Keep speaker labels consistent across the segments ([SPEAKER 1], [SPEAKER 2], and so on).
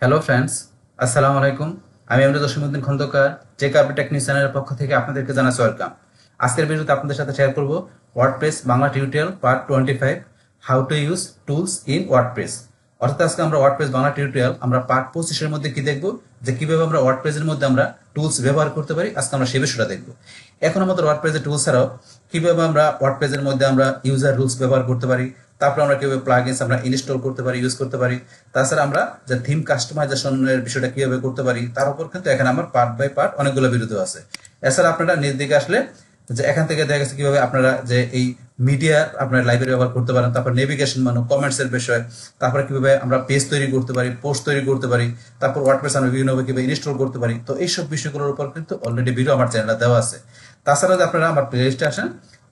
[SPEAKER 1] Hello friends, আসসালামু আলাইকুম। আমি আমজাদ জসিমউদ্দিন খন্দকার, যে কার্পেট টেকনিক চ্যানেলের পক্ষ থেকে আপনাদেরকে জানাচ্ছি ওয়েলকাম। আজকের ভিডিওতে আপনাদের সাথে শেয়ার করব WordPress Bangla tutorial part 25, how to use tools in WordPress. অর্থাৎ আজকে আমরা ওয়ার্ডপ্রেস বাংলা টিউটোরিয়াল আমরা পার্ট 25 এর মধ্যে কি দেখব, যে কিভাবে আমরা ওয়ার্ডপ্রেসের মধ্যে আমরা টুলস ব্যবহার করতে পারি। আজকে আমরা সেই বিষয়টা দেখব। এখন আমাদের ওয়ার্ডপ্রেসের টুলস ছাড়াও কিভাবে আমরা ওয়ার্ডপ্রেসের মধ্যে আমরা ইউজার রুলস ব্যবহার করতে পারি, তারপর আমরা কিভাবে প্লাগইনস আমরা ইনস্টল করতে পারি, ইউজ করতে পারি। তাছাড়া আমরা যে থিম কাস্টমাইজেশনের বিষয়টা কিভাবে করতে পারি তার উপর কিন্তু এখানে আমার পার্ট বাই পার্ট অনেকগুলো ভিডিও আছে। এছাড়া আপনারা নিজ দিকে আসলে যে এখান থেকে দেখা গেছে কিভাবে আপনারা যে এই মিডিয়া আপনার লাইব্রেরি ব্যবহার করতে পারেন, তারপর নেভিগেশন মানে কমেন্টস এর বিষয়, তারপরে কিভাবে আমরা পেজ তৈরি করতে পারি, পোস্ট তৈরি করতে পারি, তারপর ওয়ার্ডপ্রেস আমরা বিভিন্নভাবে কিভাবে ইনস্টল করতে পারি। তো এইসব বিষয়গুলোর উপর কিন্তু অলরেডি ভিডিও আমার চ্যানেলে দেওয়া আছে। তাছাড়া যে আপনারা আমার প্লেলিস্টে আসেন,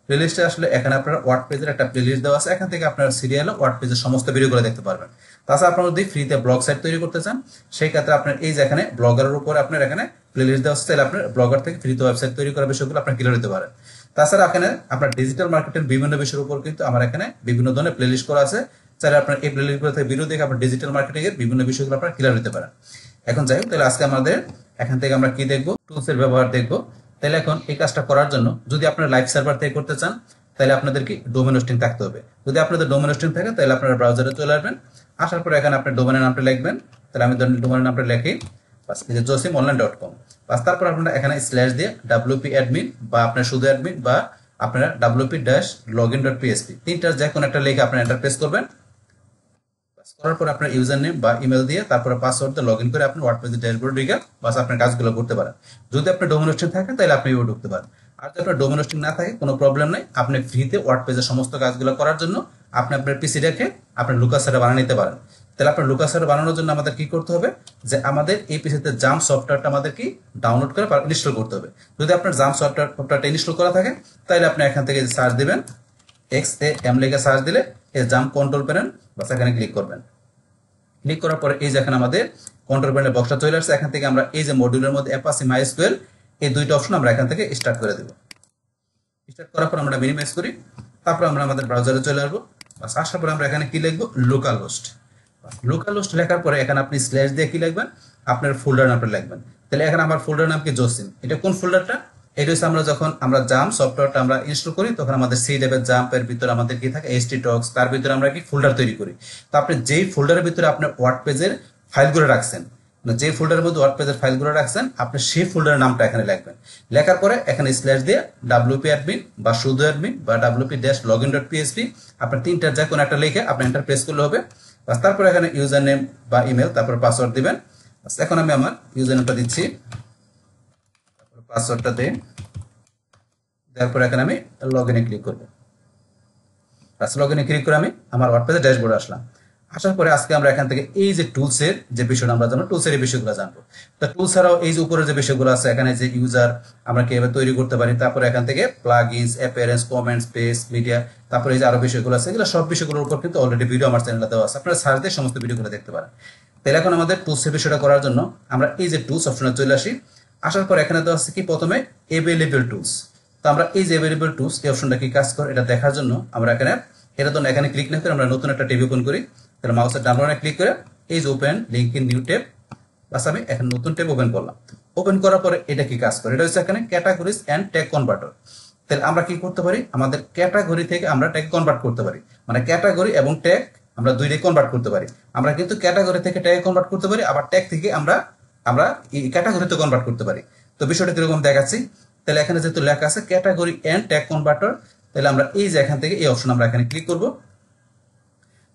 [SPEAKER 1] প্লেলিস্টে আসলে এখানে আপনারা ওয়ার্ডপ্রেসের একটা প্লেলিস্ট দেওয়া আছে, এখান থেকে আপনারা সিরিয়ালে ওয়ার্ডপ্রেসের সমস্ত ভিডিওগুলো দেখতে পারবেন। তাছাড়া আপনারা যদি ফ্রিতে ব্লগ সাইট তৈরি করতে চান, সেই ক্ষেত্রে আপনার এই যে এখানে ব্লগারের উপরে আপনার এখানে প্লেলিস্ট দেওয়া আছে, তাহলে আপনার ব্লগার থেকে ফ্রিতে ওয়েবসাইট তৈরি করার বিষয়গুলো আপনার ক্লিয়ার হতে পারেন। তাছাড়া এখানে আপনার ডিজিটাল মার্কেটের বিভিন্ন বিষয়ের উপর কিন্তু আমার এখানে বিভিন্ন ধরনের প্লেলিস্ট করা আছে, চাইলে আপনার এই প্লেলিস্টগুলো থেকে ভিডিও দেখে আপনার ডিজিটাল মার্কেটিং এর বিভিন্ন বিষয়গুলো আপনার ক্লিয়ার হতে পারেন। এখন যাই হোক, তাহলে আজকে আমাদের এখান থেকে আমরা কি দেখবো, টুলস এর ব্যবহার দেখবো। তাহলে এখন এই কাজটা করার জন্য যদি আপনারা লাইভ সার্ভার থেকে করতে চান, তাহলে আপনাদের কি ডোমেন হোস্টিং থাকতে হবে। যদি আপনাদের ডোমেন হোস্টিং থাকে তাহলে আপনারা ব্রাউজারে চলে আসবেন। আসার পরে এখানে আপনার ডোমেনের নামটা লিখবেন। তাহলে আমি ডোমেনের নামটা লিখি, বাস এই যে josimOnline.com। বাস তারপর আপনারা এখানে স্ল্যাশ দিয়ে wp অ্যাডমিন বা আপনার শুধু অ্যাডমিন বা আপনারা wp-login.php তিনটার যে কোনো একটা লিখে আপনারা এন্টার প্রেস করবেন। করার পর আপনার ইউজার নেম বা ইমেল দিয়ে তারপরে পাসওয়ার্ড দিয়ে লগইন করে আপনি ওয়ার্ডপ্রেসের ড্যাশবোর্ডে ঢুকে বাস আপনার কাজগুলো করতে পারেন। যদি আপনার ডোমেন হোস্টিং থাকে তাহলে আপনি ইউও ঢুকতে পারেন। আর যদি আপনার ডোমেন হোস্টিং না থাকে কোনো প্রবলেম নাই, আপনি ফ্রিতে ওয়ার্ডপ্রেসের সমস্ত কাজগুলো করার জন্য আপনি আপনার পিসি রেখে আপনি লুকাস সার্ভার বানিয়ে নিতে পারেন। তাহলে আপনার লুকাস সার্ভার বানানোর জন্য আমাদের কি করতে হবে, যে আমাদের এই পিসিতে জাম্প সফটওয়্যারটা আমাদের কি ডাউনলোড করে ইনস্টল করতে হবে। যদি আপনার জাম্প সফটওয়্যারটা ইনস্টল করা থাকে তাহলে আপনি এখান থেকে সার্চ দিবেন, XAM লিখে সার্চ দিলে এই জাম্প কন্ট্রোল প্যানেল, বাস এখানে ক্লিক করবেন। ক্লিক করার পরে এই যে এখানে আমাদের কন্ট্রোল প্যানেলের বক্সটা চলে আসছে। এখান থেকে আমরা এই যে মডিউলের মধ্যে অ্যাপাচি মাইস্কুয়েল এই দুইটা অপশন আমরা এখান থেকে স্টার্ট করে দেব। স্টার্ট করার পর আমরা মিনিমাইজ করি, তারপর আমরা আমাদের ব্রাউজারে চলে আসবো। বাস আসার পরে আমরা এখানে কি লিখবো, লোকাল হোস্ট। লোকাল হোস্ট লেখার পরে এখানে আপনি স্ল্যাশ দিয়ে কি লিখবেন, আপনার ফোল্ডার নামটা লিখবেন। তাহলে এখানে আমার ফোল্ডার নাম কি, জসিম। এটা কোন ফোল্ডারটা, এটা হচ্ছে আমরা যখন আমরা জাম্প সফটওয়্যারটা আমরা ইনস্টল করি তখন আমাদের সি ডেভের জাম্পের ভিতরে আমাদের কি থাকে, htdocs, তার ভিতরে আমরা কি ফোল্ডার তৈরি করি। তো আপনি যেই ফোল্ডারের ভিতরে আপনার ওয়ার্ডপ্রেসের ফাইলগুলো রাখছেন, যে ফোল্ডারের মধ্যে ওয়ার্ডপ্রেসের ফাইলগুলো রাখছেন, আপনি সেই ফোল্ডারের নামটা এখানে লিখবেন। লেখার পরে এখানে স্ল্যাশ দিয়ে wp অ্যাডমিন বা শুধু অ্যাডমিন বা wp-login.php আপনার তিনটার যে কোনো একটা লিখে আপনি এন্টার প্রেস করলে হবে। তারপর এখানে ইউজার নেম বা ইমেল, তারপর পাসওয়ার্ড দিবেন। এখন আমি আমার ইউজার নেমটা দিচ্ছি, তারপর পাসওয়ার্ডটা দিই, তারপর এখানে আমি লগইনে ক্লিক করব। লগইনে ক্লিক করে আমি আমার ওয়ার্ডপ্রেসের ড্যাশবোর্ডে আসলাম। আসার পরে আজকে আমরা এখান থেকে এই যে টুলসের যে বিষয়টা আমরা জানবো, টুলসের এই বিষয়গুলো জানবো। তো টুলস ছাড়াও এই যে উপরে যে বিষয়গুলো আছে, এখানে যে ইউজার আমরা কিভাবে তৈরি করতে পারি, তারপরে এখান থেকে plugins, appearance, comments, page, media, তারপরে এই যে আরো বিষয়গুলো আছে, এগুলো সব বিষয়গুলোর উপর কিন্তু অলরেডি ভিডিও আমার চ্যানেলে দেওয়া আছে, আপনারা সার্চ দিয়ে সমস্ত ভিডিওগুলো দেখতে পারেন। তাহলে এখন আমাদের টুলসের বিষয়টা করার জন্য আমরা এই যে টুলস অপশনে চলে আসি। আসার পর এখানে দেওয়া আছে কি, প্রথমে অ্যাভেলেবল টুলস। তো আমরা এই যে অ্যাভেলেবল টুলস এই অপশনটা কি কাজ করে এটা দেখার জন্য আমরা এখানে ক্লিক না করে আমরা নতুন একটা ট্যাব ওপেন করি। তাহলে মাউসের ডান বাটনে ক্লিক করে এই যে open link in new tab, বাস আমি এখন নতুন ট্যাব ওপেন করলাম। ওপেন করার পরে এটা কি কাজ করে, এটা হচ্ছে এখানে ক্যাটাগরিজ এন্ড ট্যাগ কনভার্টার। তাহলে আমরা কি করতে পারি, আমাদের ক্যাটাগরি থেকে আমরা ট্যাগ কনভার্ট করতে পারি, মানে ক্যাটাগরি এবং ট্যাগ আমরা দুইটাই কনভার্ট করতে পারি। আমরা কিন্তু ক্যাটাগরি থেকে ট্যাগ কনভার্ট করতে পারি, আবার ট্যাগ থেকে আমরা এই ক্যাটাগরিতে কনভার্ট করতে পারি। তো বিষয়টা কিরকম দেখাচ্ছি। তাহলে এখানে যেহেতু লেখা আছে ক্যাটাগরি এন্ড ট্যাগ কনভার্টার, তাহলে আমরা এই যে এখান থেকে এই অপশন আমরা এখানে ক্লিক করব।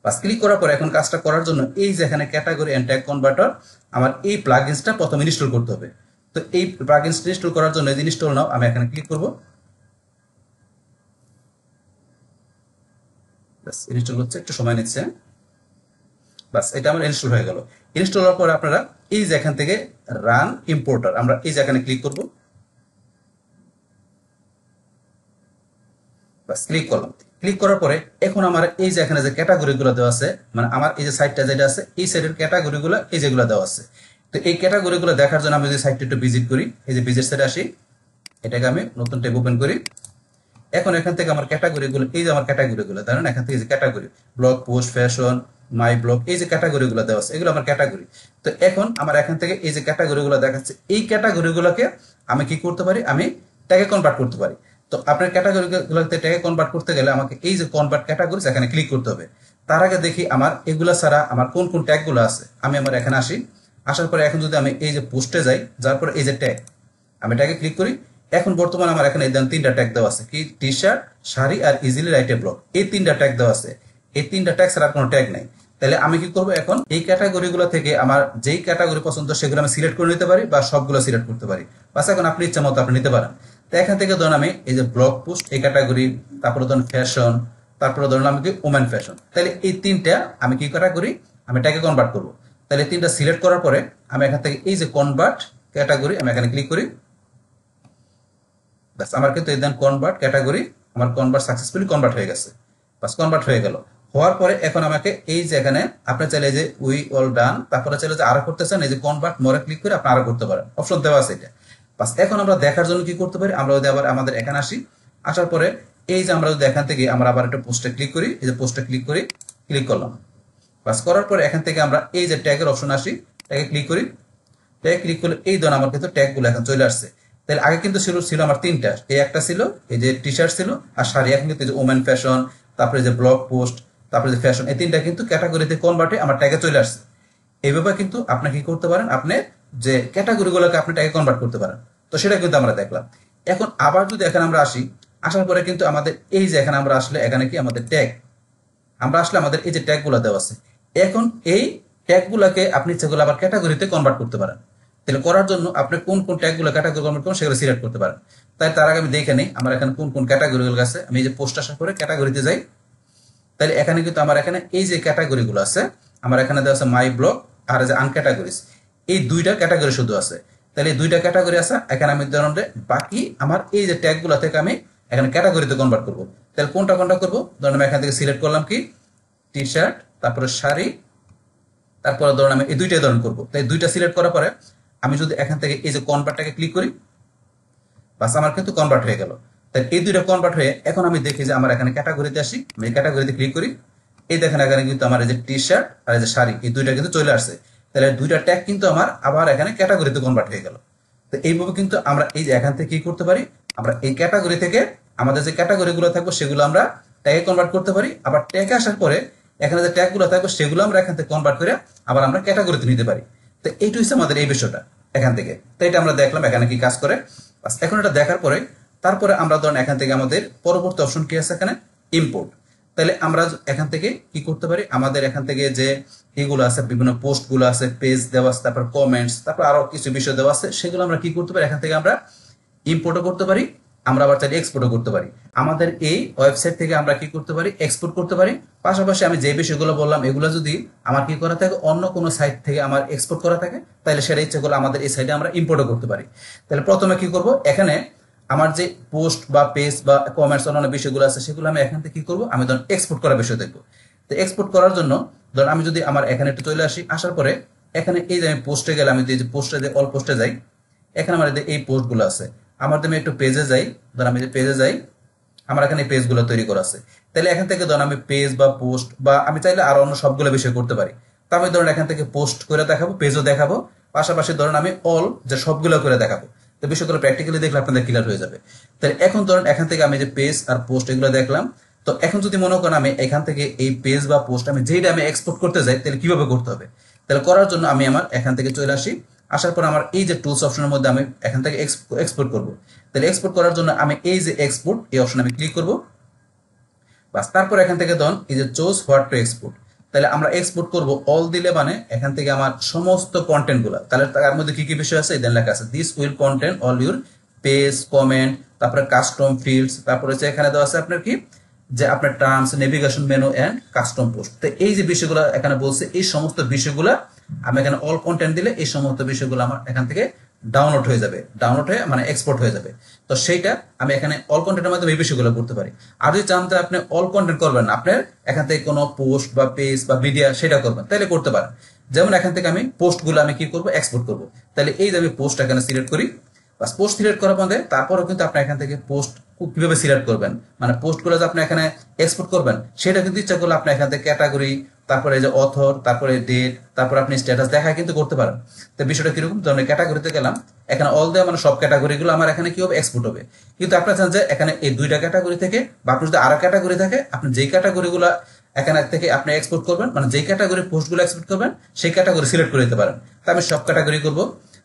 [SPEAKER 1] বাস ক্লিক করার পর এখন কাজটা করার জন্য এই যে এখানে ক্যাটাগরি এন্ড ট্যাগ কনভার্টার আমার এই প্লাগইনসটা প্রথমে ইনস্টল করতে হবে। তো এই প্লাগইনসটা ইনস্টল করার জন্য এই ইনস্টল নাও আমি এখানে ক্লিক করব। বাস ইনস্টল হচ্ছে, একটু সময় নিচ্ছে। বাস এটা আমার ইনস্টল হয়ে গেল। ইনস্টল হওয়ার পর আপনারা এই যে এখান থেকে রান ইম্পোর্টার আমরা এই যে এখানে ক্লিক করব। বাস ক্লিক করলাম। ক্লিক করার পরে এখন আমার এই যে এখানে যে ক্যাটাগরিগুলো দেওয়া আছে, মানে আমার এই যে সাইটটা যেটা আছে এই সাইটের ক্যাটাগরিগুলো এই যেগুলো দেওয়া আছে। তো এই ক্যাটাগরিগুলো দেখার জন্য আমি যদি সাইটটা একটু ভিজিট করি, এই যে ভিজিট সাইটে আসি, এটাকে আমি নতুন ট্যাব ওপেন করি। এখন এখান থেকে আমার ক্যাটাগরিগুলো, এই যে আমার ক্যাটাগরিগুলো ধরেন এখান থেকে যে category blog post, fashion, my blog, এই যে ক্যাটাগরি গুলো দেওয়া আছে এগুলো আমার ক্যাটাগরি। তো এখন আমার এখান থেকে এই যে ক্যাটাগরি গুলো দেখাচ্ছে, এই ক্যাটাগরি গুলোকে আমি কি করতে পারি, আমি ট্যাগে কনভার্ট করতে পারি। তো আপনার ক্যাটাগরি গুলোতে ট্যাগে কনভার্ট করতে গেলে আমাকে এই যে কনভার্ট ক্যাটাগরি এখানে ক্লিক করতে হবে। তার আগে দেখি আমার এগুলা ছাড়া আমার কোন কোন ট্যাগ গুলো আছে। আমি আমার এখানে আসি, আসার পরে এখন যদি আমি এই যে পোস্টে যাই, যার পরে এই যে ট্যাগ, আমি ট্যাগে ক্লিক করি। এখন বর্তমানে আমার এখানে তিনটা ট্যাগ দেওয়া আছে, কি টি শার্ট, শাড়ি আর ইজিলি রাইটে ব্লগ, এই তিনটা ট্যাগ দেওয়া আছে। এই তিনটা ট্যাগ ছাড়া কোনো ট্যাগ নাই। তাহলে আমি কি করবো, এখন এই ক্যাটাগরি গুলো থেকে আমার যেই ক্যাটাগরি পছন্দ সেগুলো আমি সিলেক্ট করে নিতে পারি বা সবগুলো সিলেক্ট করতে পারি। বাস এখন আপনি ইচ্ছা মতো আপনি নিতে পারেন। তো এখান থেকে ধরুন আমি এই যে ব্লগ পোস্ট এই ক্যাটাগরি, তারপরে ধরুন ফ্যাশন, তারপরে ধরুন আমি কি ওমেন ফ্যাশন, তাহলে এই তিনটা আমি কি ক্যাটাগরি আমি ট্যাগে কনভার্ট করবো। তাহলে তিনটা সিলেক্ট করার পরে আমি এখান থেকে এই যে কনভার্ট ক্যাটাগরি আমি এখানে ক্লিক করি। বাস আমার কিন্তু এই দেন কনভার্ট ক্যাটাগরি, আমার কনভার্ট সাকসেসফুলি কনভার্ট হয়ে গেছে। বাস কনভার্ট হয়ে গেল। হওয়ার পরে এখন আমাকে এই যে এখানে আপনি চাইলে যে উই অল ডান, তারপরে চাইলে যে আরো করতে চান এই যে কনভার্ট মোরে ক্লিক করে আপনি আরো করতে পারেন, অপশন দেওয়া আছে এটা। বাস এখন আমরা দেখার জন্য কি করতে পারি, আমরা যদি আবার আমাদের এখানে আসি, আসার পরে এই যে আমরা যদি এখান থেকে আমরা আবার একটা পোস্টে ক্লিক করি, এই যে পোস্টে ক্লিক করি, ক্লিক করলাম। বাস করার পরে এখান থেকে আমরা এই যে ট্যাগের অপশন আসি, ট্যাগে ক্লিক করি। ট্যাগ ক্লিক করলে এই ধরুন আমার কিন্তু ট্যাগ গুলো এখন চলে আসছে। তাহলে আগে কিন্তু ছিল আমার তিনটা, এই একটা ছিল এই যে টি শার্ট ছিল আর শাড়ি, এখন কিন্তু ওমেন ফ্যাশন, তারপরে যে ব্লগ পোস্ট, তারপরে যে ফ্যাশন, এই তিনটা কিন্তু ক্যাটাগরিতে কনভার্ট হয়ে আমার ট্যাগে চলে আসছে। এইভাবে কিন্তু আপনি কি করতে পারেন, আপনি যে ক্যাটাগরি গুলোকে আপনি ট্যাগে কনভার্ট করতে পারেন। তো সেটা কিন্তু আমরা দেখলাম। এখন আবার যদি এখানে আমরা আসি, আসার পরে কিন্তু আমাদের এই যে এখানে আমরা আসলে এখানে কি আমাদের ট্যাগ, আমরা আসলে আমাদের এই যে ট্যাগ গুলো দেওয়া আছে। এখন এই ট্যাগ গুলাকে আপনি ইচ্ছা করলে আবার ক্যাটাগরিতে কনভার্ট করতে পারেন। তাহলে করার জন্য আপনি কোন কোন ট্যাগ গুলো ক্যাটাগরি কনভার্ট করবেন সেগুলো সিলেক্ট করতে পারেন। তাই তার আগে আমি দেখে নেই আমার এখানে কোন কোন ক্যাটাগরি গুলো আছে। আমি এই যে পোস্ট আসার পরে ক্যাটাগরিতে যাই, তাহলে এখানে কিন্তু আমার এখানে এই যে ক্যাটাগরি গুলো আছে, আমার এখানে দেওয়া আছে মাই ব্লগ আর যে আনক্যাটাগরিজ, এই দুইটা ক্যাটাগরি শুধু আছে। তাহলে এই দুইটা ক্যাটাগরি আছে, এখানে আমি ধরুন বাকি আমার এই যে ট্যাগ গুলো থেকে আমি এখানে ক্যাটাগরিতে কনভার্ট করবো। তাহলে কোনটা কোনটা করবো, ধরুন আমি এখান থেকে সিলেক্ট করলাম কি টি শার্ট, তারপরে শাড়ি, তারপরে ধরুন আমি এই দুইটাই ধরন করবো। তাই দুইটা সিলেক্ট করার পরে আমি যদি এখান থেকে এই যে কনভার্টটাকে ক্লিক করি, বাস আমার কিন্তু কনভার্ট হয়ে গেল। তাই এই দুইটা কনভার্ট হয়ে এখন আমি দেখি যে আমার এখানে ক্যাটাগরিতে আসি, আমি ক্যাটাগরিতে ক্লিক করি, এই দেখেন এখানে কিন্তু আমার এই যে টি শার্ট আর এই যে শাড়ি এই দুইটা কিন্তু চলে আসছে। তাহলে দুইটা ট্যাগ কিন্তু আমার আবার এখানে ক্যাটাগরিতে কনভার্ট হয়ে গেল। তো এইভাবে কিন্তু আমরা এই যে এখান থেকে কি করতে পারি, আমরা এই ক্যাটাগরি থেকে আমাদের যে ক্যাটাগরি গুলো থাকবে সেগুলো আমরা ট্যাগে কনভার্ট করতে পারি। আবার ট্যাগে আসার পরে এখানে যে ট্যাগ গুলো থাকবে সেগুলো আমরা এখান থেকে কনভার্ট করে আবার আমরা ক্যাটাগরিতে নিতে পারি। তো এইটা হচ্ছে আমাদের এই বিষয়টা এখান থেকে। তো এটা আমরা দেখলাম এখানে কি কাজ করে। এখন এটা দেখার পরে তারপরে আমরা ধরেন এখান থেকে আমাদের পরবর্তী অপশন কি আছে এখানে ইম্পোর্ট। তাহলে আমরা এখান থেকে কি করতে পারি, আমাদের এখান থেকে যে এগুলো আছে বিভিন্ন পোস্ট গুলো আছে, পেজ দেওয়া আছে, তারপর কমেন্টস, তারপর আরো কিছু বিষয় দেওয়া আছে, সেগুলো আমরা কি করতে পারি এখান থেকে আমরা ইম্পোর্টও করতে পারি, আমরা আবার চাইলে এক্সপোর্টও করতে পারি। আমাদের এই ওয়েবসাইট থেকে আমরা কি করতে পারি, এক্সপোর্ট করতে পারি। পাশাপাশি আমি যে বিষয়গুলো বললাম এগুলো যদি আমার কি করা থাকে অন্য কোনো সাইট থেকে আমার এক্সপোর্ট করা থাকে, তাহলে সেটা ইচ্ছে করলে আমাদের এই সাইটে আমরা ইম্পোর্টও করতে পারি। তাহলে প্রথমে কি করব, এখানে আমার যে পোস্ট বা পেজ বা কমেন্টস অন্যান্য বিষয়গুলো আছে সেগুলো আমি এখান থেকে কি করব, আমি ধরুন এক্সপোর্ট করার বিষয় দেখবো। তো এক্সপোর্ট করার জন্য ধরুন আমি যদি আমার এখানে একটু চলে আসি, আসার পরে এখানে এই যে আমি পোস্টে গেলে, আমি যে পোস্টে যে অল পোস্টে যাই, এখানে আমার এই পোস্টগুলো আছে, আমার আমি একটু পেজে যাই, ধর আমি যে পেজে যাই, আমার এখানে পেজগুলো তৈরি করা আছে। তাহলে এখান থেকে ধরুন আমি পেজ বা পোস্ট বা আমি চাইলে আরো অন্য সবগুলো বিষয় করতে পারি। তো আমি ধরুন এখান থেকে পোস্ট করে দেখাবো, পেজও দেখাবো, পাশাপাশি ধরুন আমি অল যে সবগুলো করে দেখাবো। তো বিষয়গুলো প্র্যাকটিক্যালি দেখলে আপনাদের ক্লিয়ার হয়ে যাবে। তাহলে এখন ধরুন এখান থেকে আমি যে পেজ আর পোস্ট এগুলো দেখলাম। তো এখন যদি মনে করেন আমি এখান থেকে এই পেজ বা পোস্ট আমি যেটা আমি এক্সপোর্ট করতে যাই, তাহলে কিভাবে করতে হবে, তাহলে করার জন্য আমি আমার এখান থেকে চলে আসি, আসার পর আমার এই যে টুলস অপশনের মধ্যে আমি এখান থেকে এক্সপোর্ট করব। তাহলে এক্সপোর্ট করার জন্য আমি এই যে এক্সপোর্ট এই অপশনে আমি ক্লিক করব। বাস তারপর এখান থেকে ধরুন এই যে চুজ হোয়াট টু এক্সপোর্ট, তাহলে আমরা এক্সপোর্ট করব অল দিলে মানে এখান থেকে আমার সমস্ত কন্টেন্ট গুলা, তাহলে তার মধ্যে কি কি বিষয় আছে এখানে লেখা আছে, this will content all your page, comment, তারপরে কাস্টম ফিল্ডস, তারপরে হচ্ছে এখানে দেওয়া আছে আপনার কি যে আপনার terms, navigation menu and custom post. তো এই যে বিষয়গুলো এখানে বলছে, এই সমস্ত বিষয়গুলো আমি এখানে অল কন্টেন্ট দিলে এই সমস্ত বিষয়গুলো আমার এখান থেকে ডাউনলোড হয়ে যাবে, ডাউনলোড হয়ে মানে এক্সপোর্ট হয়ে যাবে। তো সেইটা আমি এখানে অল কন্টেন্টের মাধ্যমে এই বিষয়গুলো করতে পারি। আর যদি চান যে আপনি অল কন্টেন্ট করবেন, আপনার এখান থেকে কোনো পোস্ট বা পেজ বা মিডিয়া সেটা করবেন, তাহলে করতে পারেন। যেমন এখান থেকে আমি পোস্টগুলো আমি কি করব, এক্সপোর্ট করব। তাহলে এই যে আমি পোস্ট এখানে সিলেক্ট করি, বাস পোস্ট সিলেক্ট করার পরে তারপরেও কিন্তু আপনি এখান থেকে পোস্ট কিভাবে সিলেক্ট করবেন, মানে পোস্টগুলো যে আপনি এখানে এক্সপোর্ট করবেন সেটা কিন্তু ইচ্ছা করলে আপনি এখান থেকে ক্যাটাগরি তারপরে এই যে অথর, তারপরে ডেট, তারপরে আপনি স্ট্যাটাস দেখা কিন্তু করতে পারেন। তো বিষয়টা কিরকম, ধরনের ক্যাটাগরিতে গেলাম, এখানে অল দেওয়া মানে সব ক্যাটাগরিগুলো আমার এখানে কি হবে, এক্সপোর্ট হবে। কিন্তু আপনার চান যে এখানে এই দুইটা ক্যাটাগরি থেকে বা আপনার যদি আরো ক্যাটাগরি থাকে, আপনি যেই ক্যাটাগরিগুলো এখানে থেকে আপনি এক্সপোর্ট করবেন, মানে যেই ক্যাটাগরি পোস্টগুলো এক্সপোর্ট করবেন সেই ক্যাটাগরি সিলেক্ট করে দিতে পারেন। তো আমি সব ক্যাটাগরি করবো।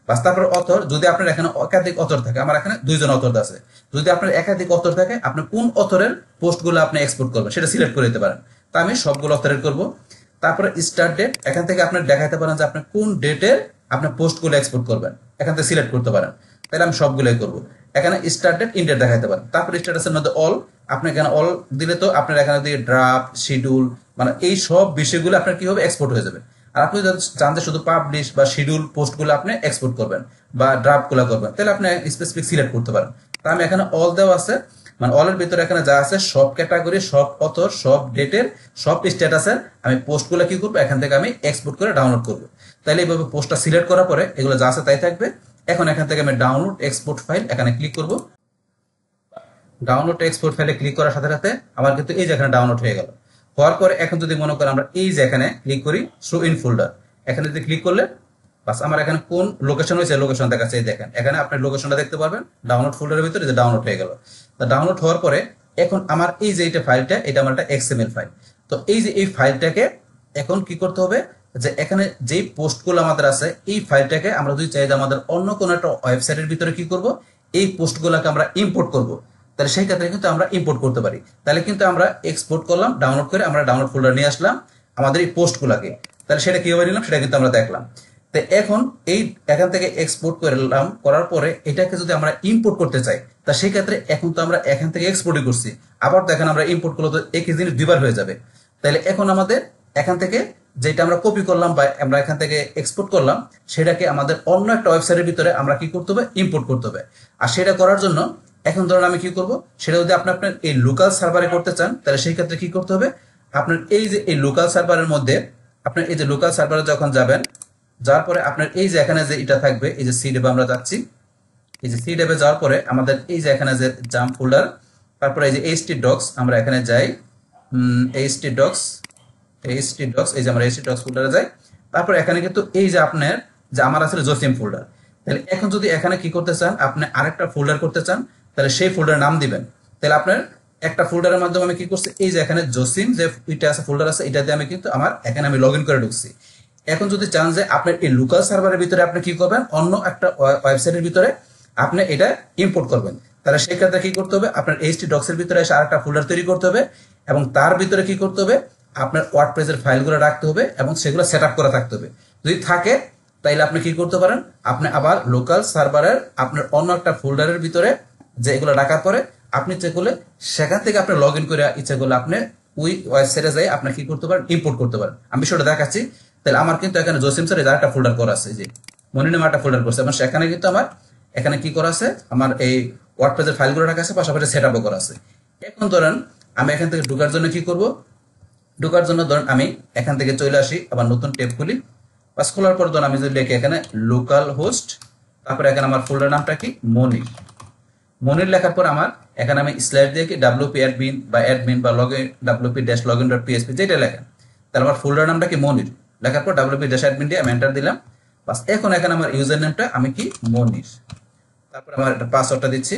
[SPEAKER 1] বাস তারপর অথর, যদি আপনার এখানে একাধিক অথর থাকে, আমার এখানে 2জন অথর আছে, যদি আপনার একাধিক অথর থাকে আপনি কোন অথরের পোস্টগুলো আপনি এক্সপোর্ট করবেন সেটা সিলেক্ট করে দিতে পারেন। তো আমি সবগুলো অথরের করব। তারপরে স্টার্ট ডেট, এখান থেকে আপনি দেখাতে পারেন যে আপনি কোন ডেটের আপনার পোস্টগুলো এক্সপোর্ট করবেন, এখান থেকে সিলেক্ট করতে পারেন। তাহলে আমি সবগুলোই করব। এখানে স্টার্ট ডেট, ইন্ড ডেট দেখাতে পারেন। তারপরে স্ট্যাটাসের মধ্যে অল, আপনি এখানে অল দিলে তো আপনার এখানে দিয়ে ড্রাফট, শিডিউল, মানে এই সব বিষয়গুলো আপনার কি হবে, এক্সপোর্ট হয়ে যাবে। আর আপনি যদি চান যে শুধু পাবলিশ বা শিডিউল পোস্টগুলো আপনি এক্সপোর্ট করবেন বা ড্রাফটগুলো করবেন, তাহলে আপনি স্পেসিফিক সিলেক্ট করতে পারেন। তা আমি এখানে অল দেওয়া আছে, মানে অলের ভিতরে এখানে যা আছে সব ক্যাটাগরি, সব অথর, সব ডেটের, সব স্ট্যাটাসের আমি পোস্টগুলো কি করবো, এখান থেকে আমি এক্সপোর্ট করে ডাউনলোড করবো। তাহলে এইভাবে পোস্টটা সিলেক্ট করার পরে এগুলো যা আছে তাই থাকবে। এখন এখান থেকে আমি ডাউনলোড এক্সপোর্ট ফাইল এখানে ক্লিক করব। ডাউনলোড এক্সপোর্ট ফাইলে ক্লিক করার সাথে সাথে আমার কিন্তু এই যে এখানে ডাউনলোড হয়ে গেল। হওয়ার পরে এখন যদি মনে করেন আমরা এই যে এখানে ক্লিক করি শো ইন ফোল্ডার, এখানে যদি ক্লিক করলে বাস আমার এখানে কোন লোকেশন হয়েছে লোকেশন দেখাচ্ছে, এই দেখেন এখানে আপনি লোকেশনটা দেখতে পারবেন। ডাউনলোড ফোল্ডারের ভিতরে যে ডাউনলোড হয়ে গেল। তো ডাউনলোড হওয়ার পরে এখন আমার এই যে এটা ফাইলটা, এটা আমার একটা এক্সএমএল ফাইল। তো এই যে এই ফাইলটাকে এখন কি করতে হবে, যে এখানে যেই পোস্টগুলো আমাদের আছে এই ফাইলটাকে আমরা যদি চাই যে আমাদের অন্য কোনো একটা ওয়েবসাইটের ভিতরে কি করব, এই পোস্টগুলোকে আমরা ইম্পোর্ট করব, তাহলে সেই ক্ষেত্রে কিন্তু আমরা ইম্পোর্ট করতে পারি। তাহলে কিন্তু আমরা এক্সপোর্ট করলাম, ডাউনলোড করে আমরা ডাউনলোড ফোল্ডার নিয়ে আসলাম আমাদের এই পোস্টগুলোকে। তাহলে সেটা কিভাবে নিলাম সেটা কিন্তু আমরা দেখলাম। তো এখন এই এখান থেকে এক্সপোর্ট করলাম, করার পরে এটাকে যদি আমরা ইম্পোর্ট করতে চাই, তা সেই ক্ষেত্রে এখন তো আমরা এখান থেকে এক্সপোর্টই করছি, আবার দেখেন আমরা ইম্পোর্ট করলে তো একই জিনিস দুইবার হয়ে যাবে। তাহলে এখন আমাদের এখান থেকে যেটা আমরা কপি করলাম বা আমরা এখান থেকে এক্সপোর্ট করলাম, সেটাকে আমাদের অন্য একটা ওয়েবসাইটের ভিতরে আমরা কি করতে হবে, ইম্পোর্ট করতে হবে। আর সেটা করার জন্য এখন ধরুন আমি কি করব, সেটা যদি আপনি আপনার এই লোকাল সার্ভারে করতে চান, তাহলে সেই ক্ষেত্রে কি করতে হবে, আপনার এই যে এই লোকাল সার্ভারের মধ্যে আপনার এই যে লোকাল সার্ভারে যখন যাবেন, যাওয়ার পরে আপনার এই যে এখানে যে এটা থাকবে, এই যে সি ডেবে আমরা যাচ্ছি, এই যে সি ডেবে যাওয়ার পরে আমাদের এই যে এখানে যে জাম্প ফোল্ডার, তারপরে এই যে এইচটি ডক্স আমরা এখানে যাই, এইচটি ডক্স, এইচটি ডক্স, এই যে আমরা এইচটি ডক্স ফোল্ডারে যাই। তারপর এখানে কিন্তু এই যে আপনার যে আমার আসলে জসিম ফোল্ডার, তাহলে এখন যদি এখানে কি করতে চান, আপনি আরেকটা ফোল্ডার করতে চান, তাহলে সেই ফোল্ডারের নাম দিবেন। তাহলে আপনার একটা ফোল্ডারের মাধ্যমে আমি কি করছি, এই যে এখানে জসিম যে এটা আছে ফোল্ডার আছে, এটা দিয়ে আমি কিন্তু আমার এখানে আমি লগ ইন করে ঢুকছি। এখন যদি চান যে আপনার এই লোকাল সার্ভারের ভিতরে আপনি কি করবেন, অন্য একটা ওয়েবসাইটের ভিতরে আপনি এটা ইম্পোর্ট করবেন, তাহলে সেই ক্ষেত্রে কি করতে হবে, আপনার এইচটি ডক্সের ভিতরে এসে আরেকটা ফোল্ডার তৈরি করতে হবে এবং তার ভিতরে কি করতে হবে, আপনার ওয়ার্ডপ্রেসের ফাইলগুলো রাখতে হবে এবং সেগুলো সেট আপ করা থাকতে হবে। যদি থাকে তাইলে আপনি কি করতে পারেন, আপনি আবার লোকাল সার্ভারের আপনার অন্য একটা ফোল্ডারের ভিতরে যে এগুলো রাখার পরে আপনি ইচ্ছে করলে সেখান থেকে আপনি লগ ইন করে ইচ্ছে করলে আপনি ওই ওয়েবসাইটে যাই আপনি কি করতে পারেন, ইম্পোর্ট করতে পারেন। আমি বিষয়টা দেখাচ্ছি। তাহলে আমার কিন্তু এখানে জসিম স্যার একটা ফোল্ডার করা আছে, যে মনি নামে একটা ফোল্ডার করছে এবং সেখানে কিন্তু আমার এখানে কি করা আছে, আমার এই ওয়ার্ডপ্রেসের ফাইলগুলো রাখা আছে, পাশাপাশি সেট আপও করা আছে। এখন ধরেন আমি এখান থেকে ঢোকার জন্য কি করব, ঢোকার জন্য ধরেন আমি এখান থেকে চলে আসি, আবার নতুন ট্যাব খুলি। বাস খোলার পর ধরেন আমি যদি লিখি এখানে লোকাল হোস্ট, তারপরে এখানে আমার ফোল্ডার নামটা কি মনির, মনির লেখার পর আমার এখানে আমি স্ল্যাশ দিয়ে কি wp admin বা অ্যাডমিন বা লগইন wp-login.php যেটা লেখেন, তাহলে আমার ফোল্ডার নামটা কি মনির, লেখার পর wp-admin দিয়ে আমি এন্টার দিলাম। বাস এখন এখানে আমার ইউজার নেমটা আমি কি মনির, তারপর আমার একটা পাসওয়ার্ডটা দিচ্ছি।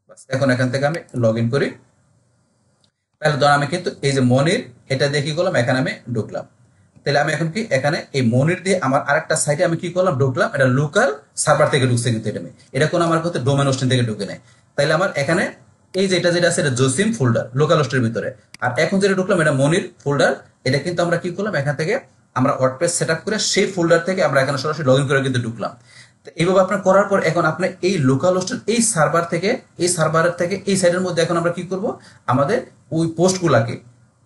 [SPEAKER 1] বাস এখন এখান থেকে আমি লগ ইন করি। তাহলে ধর আমি কিন্তু এই যে মনির এটা দিয়ে কি করলাম, এখানে আমি ঢুকলাম। তাহলে আমি এখন কি এখানে এই মনির দিয়ে আমার আরেকটা সাইটে আমি কি করলাম, ঢুকলাম। এটা লোকাল সার্ভার থেকে ঢুকছে কিন্তু এটা কোনো আমার কাছে ডোমেন হোস্টিং থেকে ঢুকে নেই। তাইলে আমার এখানে এই যে যেটা আছে এটা জসিম ফোল্ডার লোকাল হোস্টের ভিতরে, আর এখন যেটা ঢুকলাম এটা মনির ফোল্ডার। এটা কিন্তু আমরা কি করলাম, এখান থেকে আমরা ওয়ার্ডপ্রেস সেটআপ করে সেই ফোল্ডার থেকে আমরা এখানে সরাসরি লগইন করে কিন্তু ঢুকলাম। তো এইভাবে আপনার করার পর এখন আপনি এই লোকাল হোস্টের এই সার্ভার থেকে এই সাইটের মধ্যে এখন আমরা কি করব, আমাদের ওই পোস্টগুলাকে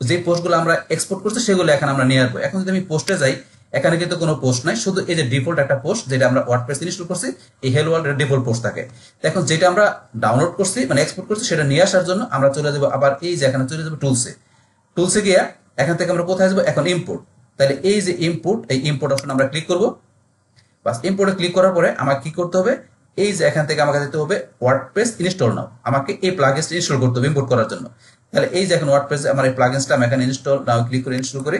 [SPEAKER 1] যে পোস্টগুলো আমরা এক্সপোর্ট করছি সেগুলো এখন আমরা নিয়ে আসবো। এখন যদি আমি পোস্টে যাই, এখানে কিন্তু কোনো পোস্ট নাই, শুধু এই যে ডিফল্ট একটা পোস্ট যেটা আমরা ওয়ার্ডপ্রেস ইনস্টল করছি, এই হেলো ওয়ার্ল্ড ডিফল্ট পোস্ট থাকে। এখন যেটা আমরা ডাউনলোড করছি মানে এক্সপোর্ট করছি সেটা নিয়ে আসার জন্য আমরা চলে যাবো আবার এই যে এখানে চলে যাবো টুলসে গিয়ে এখান থেকে আমরা কোথায় যাবো, এখন ইম্পোর্ট। তাহলে এই যে ইম্পোর্ট, এই ইম্পোর্ট অপশন আমরা ক্লিক করব। বাস ইম্পোর্টে ক্লিক করার পরে আমাকে কি করতে হবে, এই যে এখান থেকে আমাকে দিতে হবে ওয়ার্ডপ্রেস ইনস্টল নাও, আমাকে এই প্লাগইনটা ইনস্টল করতে হবে ইম্পোর্ট করার জন্য। তাহলে এই যে এখন ওয়ার্ডপ্রেসে আমার এই প্লাগইনসটা আমি এখানে ইনস্টল নাও ক্লিক করে ইনস্টল করি।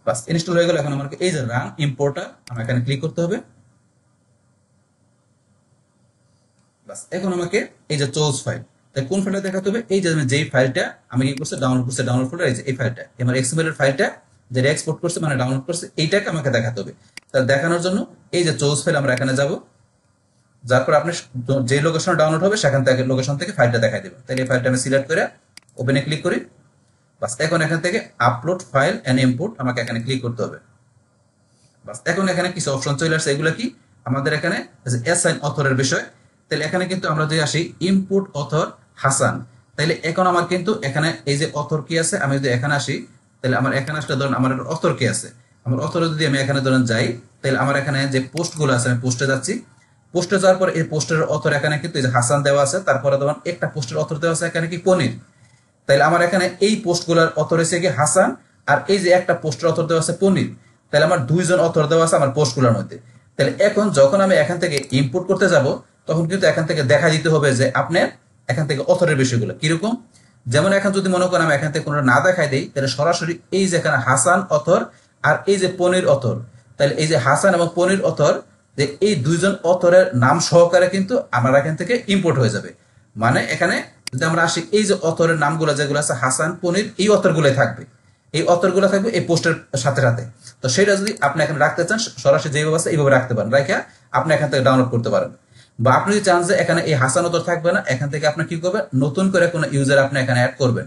[SPEAKER 1] বাস ইনস্টল হয়ে গেল। এখন আমাকে এই যে রান ইম্পোর্টার আমার এখানে ক্লিক করতে হবে। বাস এখন আমাকে এই যে চোজ ফাইল, তাই কোন ফাইলটা দেখাতে হবে, এই যে যেই ফাইলটা আমি কি করছি ডাউনলোড করছি, ডাউনলোড ফোল্ডার এই যে এই ফাইলটা আমার এক্সএমএল এর ফাইলটা যেটা এক্সপোর্ট করছে মানে ডাউনলোড করছে এইটাকে আমাকে দেখাতে হবে। তাহলে দেখানোর জন্য এই যে চোজ ফাইল আমরা এখানে যাব, যার পর আপনি যে লোকেশনে ডাউনলোড হবে সেখান থেকে লোকেশন থেকে ফাইলটা দেখাই দেবে। তাহলে এই ফাইলটা আমি সিলেক্ট করে ওপেনে ক্লিক করি। বাস এখন এখান থেকে আপলোড ফাইল এন্ড ইম্পোর্ট আমাকে এখানে ক্লিক করতে হবে। বাস এখন এখানে কিছু অপশন চলে আসছে, এগুলো কি আমাদের এখানে অ্যাসাইন অথরের বিষয়। তাহলে এখানে কিন্তু আমরা যদি আসি ইনপুট অথর হাসান, তাহলে এখন আমার কিন্তু এখানে এই যে অথর কি আছে, আমি যদি এখানে আসি তাহলে আমার এখানে আসলে ধরুন আমার অথর কি আছে, আমার অথরে যদি আমি এখানে ধরুন যাই তাহলে আমার এখানে যে পোস্টগুলো আছে আমি পোস্টে যাচ্ছি। পোস্টে যাওয়ার পর এই পোস্টের অথর এখানে কিন্তু এই যে হাসান দেওয়া আছে, তারপরে ধরুন একটা পোস্টের অথর দেওয়া আছে এখানে কি পনির। তাহলে আমার এখানে এই পোস্টগুলোর অথর হচ্ছে কি হাসান, আর এই যে একটা পোস্টের অথর দেওয়া আছে পনির। তাহলে আমার দুইজন অথর দেওয়া আছে আমার পোস্টগুলোর মধ্যে। তাহলে এখন যখন আমি এখান থেকে ইম্পোর্ট করতে যাব তখন কিন্তু এখান থেকে দেখা দিতে হবে যে আপনার এখান থেকে অথরের বিষয়গুলো কিরকম। যেমন এখন যদি মনে করেন আমি এখান থেকে কোনো না দেখাই দিই, তাহলে সরাসরি এই যে এখানে হাসান অথর আর এই যে পনির অথর, তাহলে এই যে হাসান এবং পনির অথর যে এই দুইজন অথরের নাম সহকারে কিন্তু আমার এখান থেকে ইম্পোর্ট হয়ে যাবে। মানে এখানে যদি আমরা আসি এই যে অথরের নামগুলো যেগুলো আছে হাসান পনির, এই অথরগুলোই থাকবে, এই অথরগুলো থাকবে এই পোস্টের সাথে সাথে। তো সেটা যদি আপনি এখানে রাখতে চান সরাসরি যেভাবে আছে এইভাবে রাখতে পারেন, রাখা আপনি এখান থেকে ডাউনলোড করতে পারেন। বা আপনি যদি চান যে এখানে এই হাসান অথর থাকবে না, এখান থেকে আপনি কি করবেন নতুন করে কোনো ইউজার আপনি এখানে অ্যাড করবেন,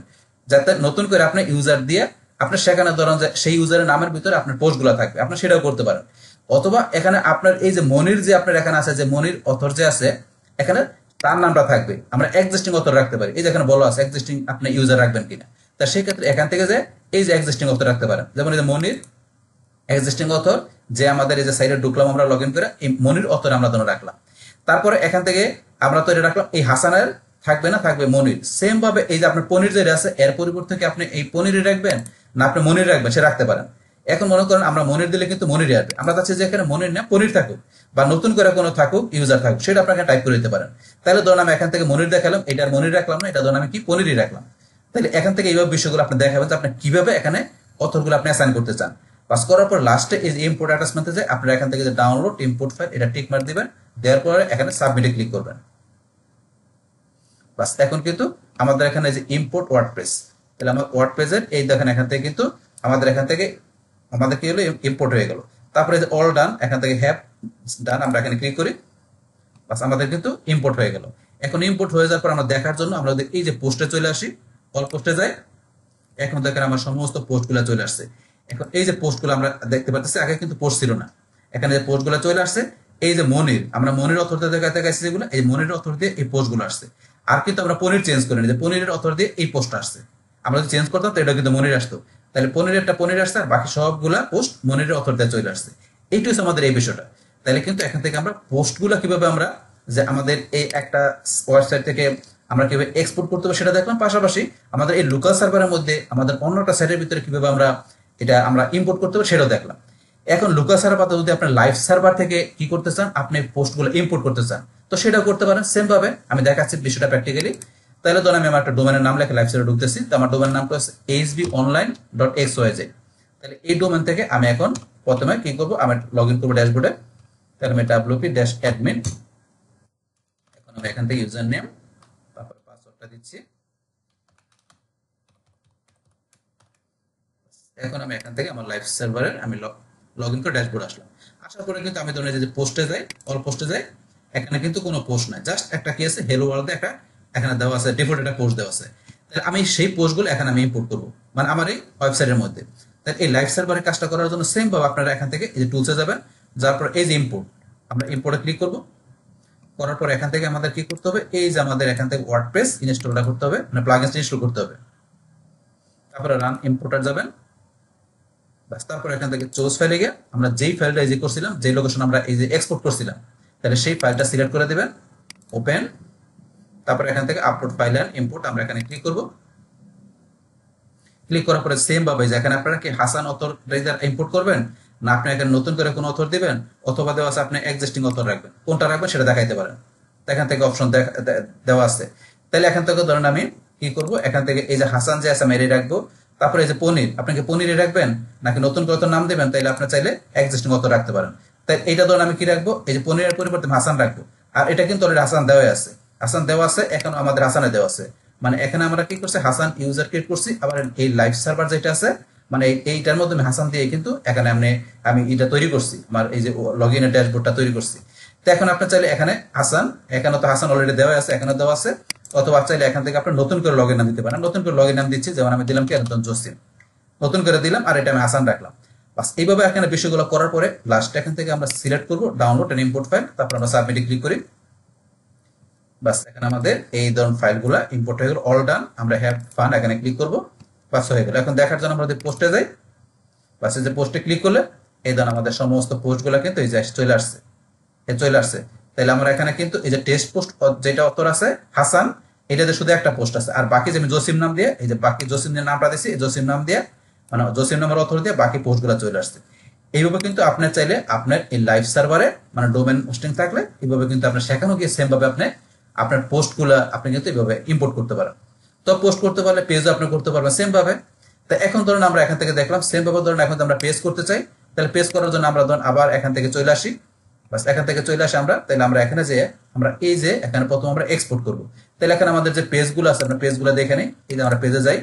[SPEAKER 1] যাতে নতুন করে আপনি ইউজার দিয়ে আপনি সেখানে ধরেন যে সেই ইউজারের নামের ভিতরে আপনার পোস্টগুলো থাকবে, আপনি সেটাও করতে পারেন। অথবা এখানে আপনার এই যে মনির যে আপনার এখানে আছে যে মনির অথর যে আছে এখানে তার নামটা থাকবে, আমরা এক্সিস্টিং অথর রাখতে পারি। এই যে এখানে বলা আছে এক্সিস্টিং আপনি ইউজার রাখবেন কিনা, তা সেই ক্ষেত্রে এখান থেকে যে এই যে এক্সিস্টিং অথর রাখতে পারেন। যেমন এই যে মনির এক্সিস্টিং অথর যে আমাদের এই যে সাইডে ঢুকলাম আমরা লগ ইন করে এই মনির অথর আমরা ধরে রাখলাম। তারপরে এখান থেকে আমরা তো এটা রাখলাম এই হাসানের থাকবে না, থাকবে মনির। সেম ভাবে এই যে আপনার পনির যেটা আছে এর পরিবর্তে কি আপনি এই পনিরই রাখবেন না আপনি মনির রাখবেন সে রাখতে পারেন। এখন মনে করেন আমরা মনির দিলে কিন্তু মনির আসবে, আমরা চাচ্ছি যে এখানে মনির না পনির থাকুক বা নতুন করে কোনো থাকুক ইউজার থাকুক, সেটা আপনাকে টাইপ করে দিতে পারেন। তাহলে ধরুন আমি এখান থেকে মনির দেখালাম, এটার মনির রাখলাম না, এটা ধরুন আমি কি পনিরই রাখলাম। তাহলে এখান থেকে এইভাবে বিষয়গুলো আপনি দেখাবেন যে আপনি কিভাবে এখানে অথরগুলো আপনি অ্যাসাইন করতে চান। পাস করার পর লাস্টে এই ইম্পোর্ট অ্যাটাচমেন্টে যায় আপনারা এখান থেকে যে ডাউনলোড ইম্পোর্ট ফাইল এটা টিক মার দিবেন, দেওয়ার পরে এখানে সাবমিটে ক্লিক করবেন। বাস এখন কিন্তু আমাদের এখানে যে ইম্পোর্ট ওয়ার্ডপ্রেস, তাহলে আমার ওয়ার্ডপ্রেসের এই দেখেন এখান থেকে কিন্তু আমাদের এখান থেকে আমাদের কি হলো ইম্পোর্ট হয়ে গেল। তারপরে যে অল ডান এখান থেকে হ্যাভ ডান আমরা এখানে ক্লিক করি, বাস আমাদের কিন্তু ইম্পোর্ট হয়ে গেল। এখন ইম্পোর্ট হয়ে যাওয়ার পর আমরা দেখার জন্য আমরা এই যে পোস্টে চলে আসি, অল পোস্টে যাই। এখন দেখেন আমার সমস্ত পোস্টগুলো চলে আসছে। এখন এই যে পোস্টগুলো আমরা দেখতে পাচ্ছি আগে কিন্তু পোস্ট ছিল না, এখানে যে পোস্টগুলো চলে আসছে এই যে মনির আমরা মনির অথর দিয়ে দেখাতে গেছি যেগুলো এই মনির অথর দিয়ে এই পোস্টগুলো আসছে। আর কিন্তু আমরা পনির চেঞ্জ করিনি, যে পনিরের অথর দিয়ে এই পোস্ট আসছে। আমরা যদি চেঞ্জ করতাম তো এটা কিন্তু মনির আসতো, তাহলে পনিরের একটা পনির আসছে আর বাকি সবগুলা পোস্ট মনিরের অথর দিয়ে চলে আসছে। এইটাই হচ্ছে আমাদের এই বিষয়টা। তাহলে কিন্তু এখান থেকে আমরা পোস্টগুলো কিভাবে আমরা যে আমাদের এই একটা ওয়েবসাইট থেকে আমরা কিভাবে এক্সপোর্ট করতে হবে সেটা দেখলাম, পাশাপাশি আমাদের এই লোকাল সার্ভারের মধ্যে আমাদের অন্য একটা সাইটের ভিতরে কিভাবে আমরা এটা আমরা ইম্পোর্ট করতে হবে সেটাও দেখলাম। এখন লোকাল সার্ভার যদি আপনি লাইভ সার্ভার থেকে কি করতে চান আপনি পোস্টগুলো ইম্পোর্ট করতে চান তো সেটাও করতে পারেন সেম ভাবে। আমি দেখাচ্ছি বিষয়টা প্র্যাকটিক্যালি। তাহলে ধরুন আমি আমার একটা ডোমেনের নাম লিখে লাইভ সার্ভারে ঢুকতেছি, তো আমার ডোমেন নামটা হচ্ছে hbonline.xyz। তাহলে এই ডোমেন থেকে আমি এখন প্রথমে কি করব আমি লগ ইন করবো ড্যাশবোর্ডে। তাহলে আমি wp-admin, এখন আমি এখান থেকে ইউজার নেম তারপর পাসওয়ার্ডটা দিচ্ছি। এখন আমি এখান থেকে আমার লাইভ সার্ভারের আমি লগ ইন করে ড্যাশবোর্ড আসলাম। আসার পরে কিন্তু আমি ধরুন যে পোস্টে যাই, অল পোস্টে যাই, এখানে কিন্তু কোনো পোস্ট নাই, জাস্ট একটা কি আছে হেলো ওয়ার্ল্ডে একটা এখানে দেওয়া আছে ডিফল্ট একটা পোস্ট দেওয়া আছে। তাহলে আমি সেই পোস্টগুলো এখানে আমি ইম্পোর্ট করবো মানে আমার এই ওয়েবসাইটের মধ্যে। তাহলে এই লাইভ সার্ভারের কাজটা করার জন্য সেম ভাবে আপনারা এখান থেকে এই যে টুলসে যাবেন, যাওয়ার পর এই যে ইম্পোর্ট আমরা ইম্পোর্টে ক্লিক করব। করার পর এখান থেকে আমাদের কি করতে হবে এই যে আমাদের এখান থেকে ওয়ার্ডপ্রেস ইনস্টলটা করতে হবে, মানে প্লাগইনস ইনস্টল করতে হবে। তারপরে রান ইম্পোর্টার যাবেন, বাস তারপর এখান থেকে চোজ ফাইলে গিয়ে আমরা যেই ফাইলটা এই যে করছিলাম যে লোকেশন আমরা এই যে এক্সপোর্ট করছিলাম তাহলে সেই ফাইলটা সিলেক্ট করে দিবেন, ওপেন। তারপর এখান থেকে আপলোড ফাইল এন্ড ইম্পোর্ট আমরা এখানে ক্লিক করব। ক্লিক করার পরে সেম ভাবে যেখানে আপনারা কি হাসান অথর ইম্পোর্ট করবেন না আপনি এখানে নতুন করে কোনো অথর দিবেন, অথবা দেওয়া আছে আপনি এক্সিস্টিং অথর রাখবেন, কোনটা রাখবেন সেটা দেখাইতে পারেন। তো এখান থেকে অপশন দেওয়া আছে। তাহলে এখান থেকে ধরেন আমি কি করব, এখান থেকে এই যে হাসান যে আছে আমি এটাই রাখবো। তারপরে এই যে পনির, আপনাকে পনিরই রাখবেন নাকি নতুন করে অথর নাম দেবেন, তাইলে আপনি চাইলে এক্সিস্টিং অথর রাখতে পারেন। তাই এইটা ধরেন আমি কি রাখবো, এই যে পনিরের পরিবর্তে হাসান রাখবো। আর এটা কিন্তু অলরেডি হাসান দেওয়া আছে, হাসান দেওয়া আছে, এখন আমাদের হাসানে দেওয়া আছে। মানে এখানে আমরা কি করছি, হাসান ইউজার ক্রিয়েট করছি, আবার এই লাইভ সার্ভার যেটা আছে মানে এইটার মধ্যে হাসান দিয়ে কিন্তু এখানে আমি এটা তৈরি করছি, আমার এই যে লগ ইনের ড্যাশবোর্ডটা তৈরি করছি। তো এখন আপনি চাইলে এখানে হাসান, এখানে তো হাসান অলরেডি দেওয়া আছে, এখানে দেওয়া আছে, অথবা চাইলে এখান থেকে আপনি নতুন করে লগ ইন নাম দিতে পারেন। নতুন করে লগ ইন নাম দিচ্ছি, যেমন আমি দিলাম কি একজন জসিম, নতুন করে দিলাম, আর এটা আমি হাসান রাখলাম। বাস এইভাবে এখানে বিষয়গুলো করার পরে লাস্ট এখান থেকে আমরা সিলেক্ট করবো ডাউনলোড এন্ড ইম্পোর্ট ফাইল, তারপর আমরা সাবমিটে ক্লিক করি। বাস এখানে আমাদের এই ধরনের ফাইলগুলো ইম্পোর্ট হয়ে গেল, অল ডান। আমরা হ্যাভ ফান এখানে ক্লিক করবো, বাস হয়ে গেল। এখন দেখার জন্য আমরা পোস্টে যাই, বাস এই যে পোস্টে ক্লিক করলে এই ধরনের আমাদের সমস্ত পোস্টগুলো কিন্তু এই যে চলে আসছে, চলে আসছে। তাহলে আমরা এখানে কিন্তু এই যে টেস্ট পোস্ট যেটা অথর আছে হাসান, এটাতে শুধু একটা পোস্ট আছে, আর বাকি যে আমি জসিম নাম দিয়ে এই যে বাকি জসিমের নামটা দিয়েছি, এই জসিম নাম দিয়ে মানে জসিম নামের অথর দিয়ে বাকি পোস্টগুলো চলে আসছে। এইভাবে কিন্তু আপনার চাইলে আপনার এই লাইভ সার্ভারে মানে ডোমেন হোস্টিং থাকলে এইভাবে কিন্তু আপনার সেখানেও গিয়ে সেম ভাবে আপনি আপনার পোস্টগুলো আপনি কিন্তু এইভাবে ইম্পোর্ট করতে পারেন। তো পোস্ট করতে পারলে পেজও আপনি করতে পারবেন সেম ভাবে। তো এখন ধরুন আমরা এখান থেকে দেখলাম সেম ভাবে, ধরুন এখন আমরা পেজ করতে চাই, তাহলে পেজ করার জন্য আমরা ধরুন আবার এখান থেকে চলে আসি। বাস এখান থেকে চলে আসি আমরা, তাহলে আমরা এখানে যে আমরা এই যে এখানে প্রথম আমরা এক্সপোর্ট করব। তাহলে এখানে আমাদের যে পেজগুলো আছে আমরা পেজগুলো দেখে নিই। এই যে আমরা পেজে যাই,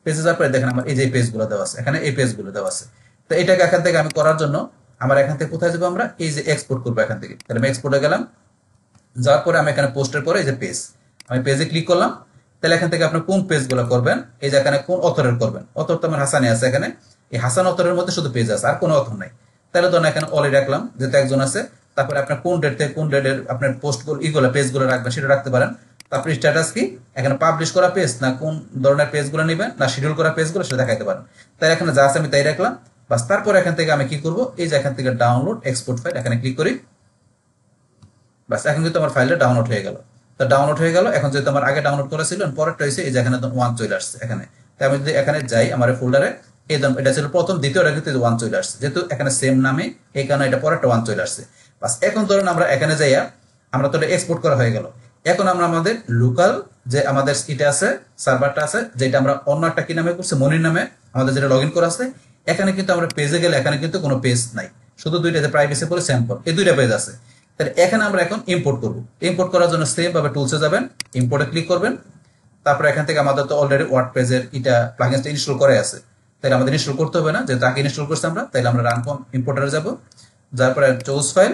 [SPEAKER 1] পেজে যাওয়ার পরে দেখেন আমার এই যে পেজগুলো দেওয়া আছে, এখানে এই পেজগুলো দেওয়া আছে। তো এটাকে এখান থেকে আমি করার জন্য আমার এখান থেকে কোথায় যাবো, আমরা এই যে এক্সপোর্ট করবো এখান থেকে। তাহলে আমি এক্সপোর্টে গেলাম, যাওয়ার পরে আমি এখানে পোস্টের পরে এই যে পেজ, আমি পেজে ক্লিক করলাম। তাহলে এখান থেকে আপনি কোন পেজগুলো করবেন, এই যে এখানে কোন অথরের করবেন, অথর তো আমার হাসানে আছে, এখানে এই হাসান অথরের মধ্যে শুধু পেজ আছে আর কোনো অথর নাই। তাহলে ধরুন এখানে অলে রাখলাম যেহেতু একজন আছে। তারপরে আপনার কোন ডেট থেকে কোন ডেটের আপনার পোস্টগুলো ইগুলো পেজগুলো রাখবেন সেটা রাখতে পারেন। তারপরে স্ট্যাটাস কি, এখানে পাবলিশ করা পেজ না কোন ধরনের পেজগুলো নেবেন না শিডিউল করা পেজগুলো সেটা দেখাইতে পারেন। তাই এখানে যা আছে আমি তাই রাখলাম। বাস তারপর এখান থেকে আমি কি করব, এই যে এখান থেকে ডাউনলোড এক্সপোর্ট ফাইল এখানে ক্লিক করি। বাস এখন কিন্তু আমার ফাইলটা ডাউনলোড হয়ে গেল। তো ডাউনলোড হয়ে গেল। এখন যেহেতু আমার আগে ডাউনলোড করা ছিল, পরেরটা হয়েছে এই যে এখানে ওয়ান চলে আসছে এখানে। তাই আমি যদি এখানে যাই আমার ফোল্ডারে, এই এটা ছিল প্রথম, দ্বিতীয়টা কিন্তু ওয়ান চলে আসছে, যেহেতু এখানে সেম নামে এই কারণে এটা পরেরটা ওয়ান চলে আসছে। বাস এখন ধরুন আমরা এখানে যাইয়া আমরা তো এক্সপোর্ট করা হয়ে গেল। এখন আমরা আমাদের লোকাল যে আমাদের এটা আছে সার্ভারটা আছে, যেটা আমরা অন্য একটা কি নামে করছি মনির নামে আমাদের যেটা লগ ইন করা আছে, এখানে কিন্তু আমরা পেজে গেলে এখানে কিন্তু কোনো পেজ নাই, শুধু দুইটা যে প্রাইভেসি পরে স্যাম্পল এই দুইটা পেজ আছে। তাহলে এখানে আমরা এখন ইম্পোর্ট করব। ইম্পোর্ট করার জন্য সেম ভাবে টুলসে যাবেন, ইম্পোর্টে ক্লিক করবেন। তারপর এখান থেকে আমাদের তো অলরেডি ওয়ার্ডপ্রেসের এটা প্লাগইনসটা ইনস্টল করা আছে, তাহলে আমাদের ইনস্টল করতে হবে না, যেহেতু আগে ইনস্টল করছি আমরা। তাহলে আমরা রান ফ্রম ইম্পোর্টারে যাব, যার পরে চুজ ফাইল।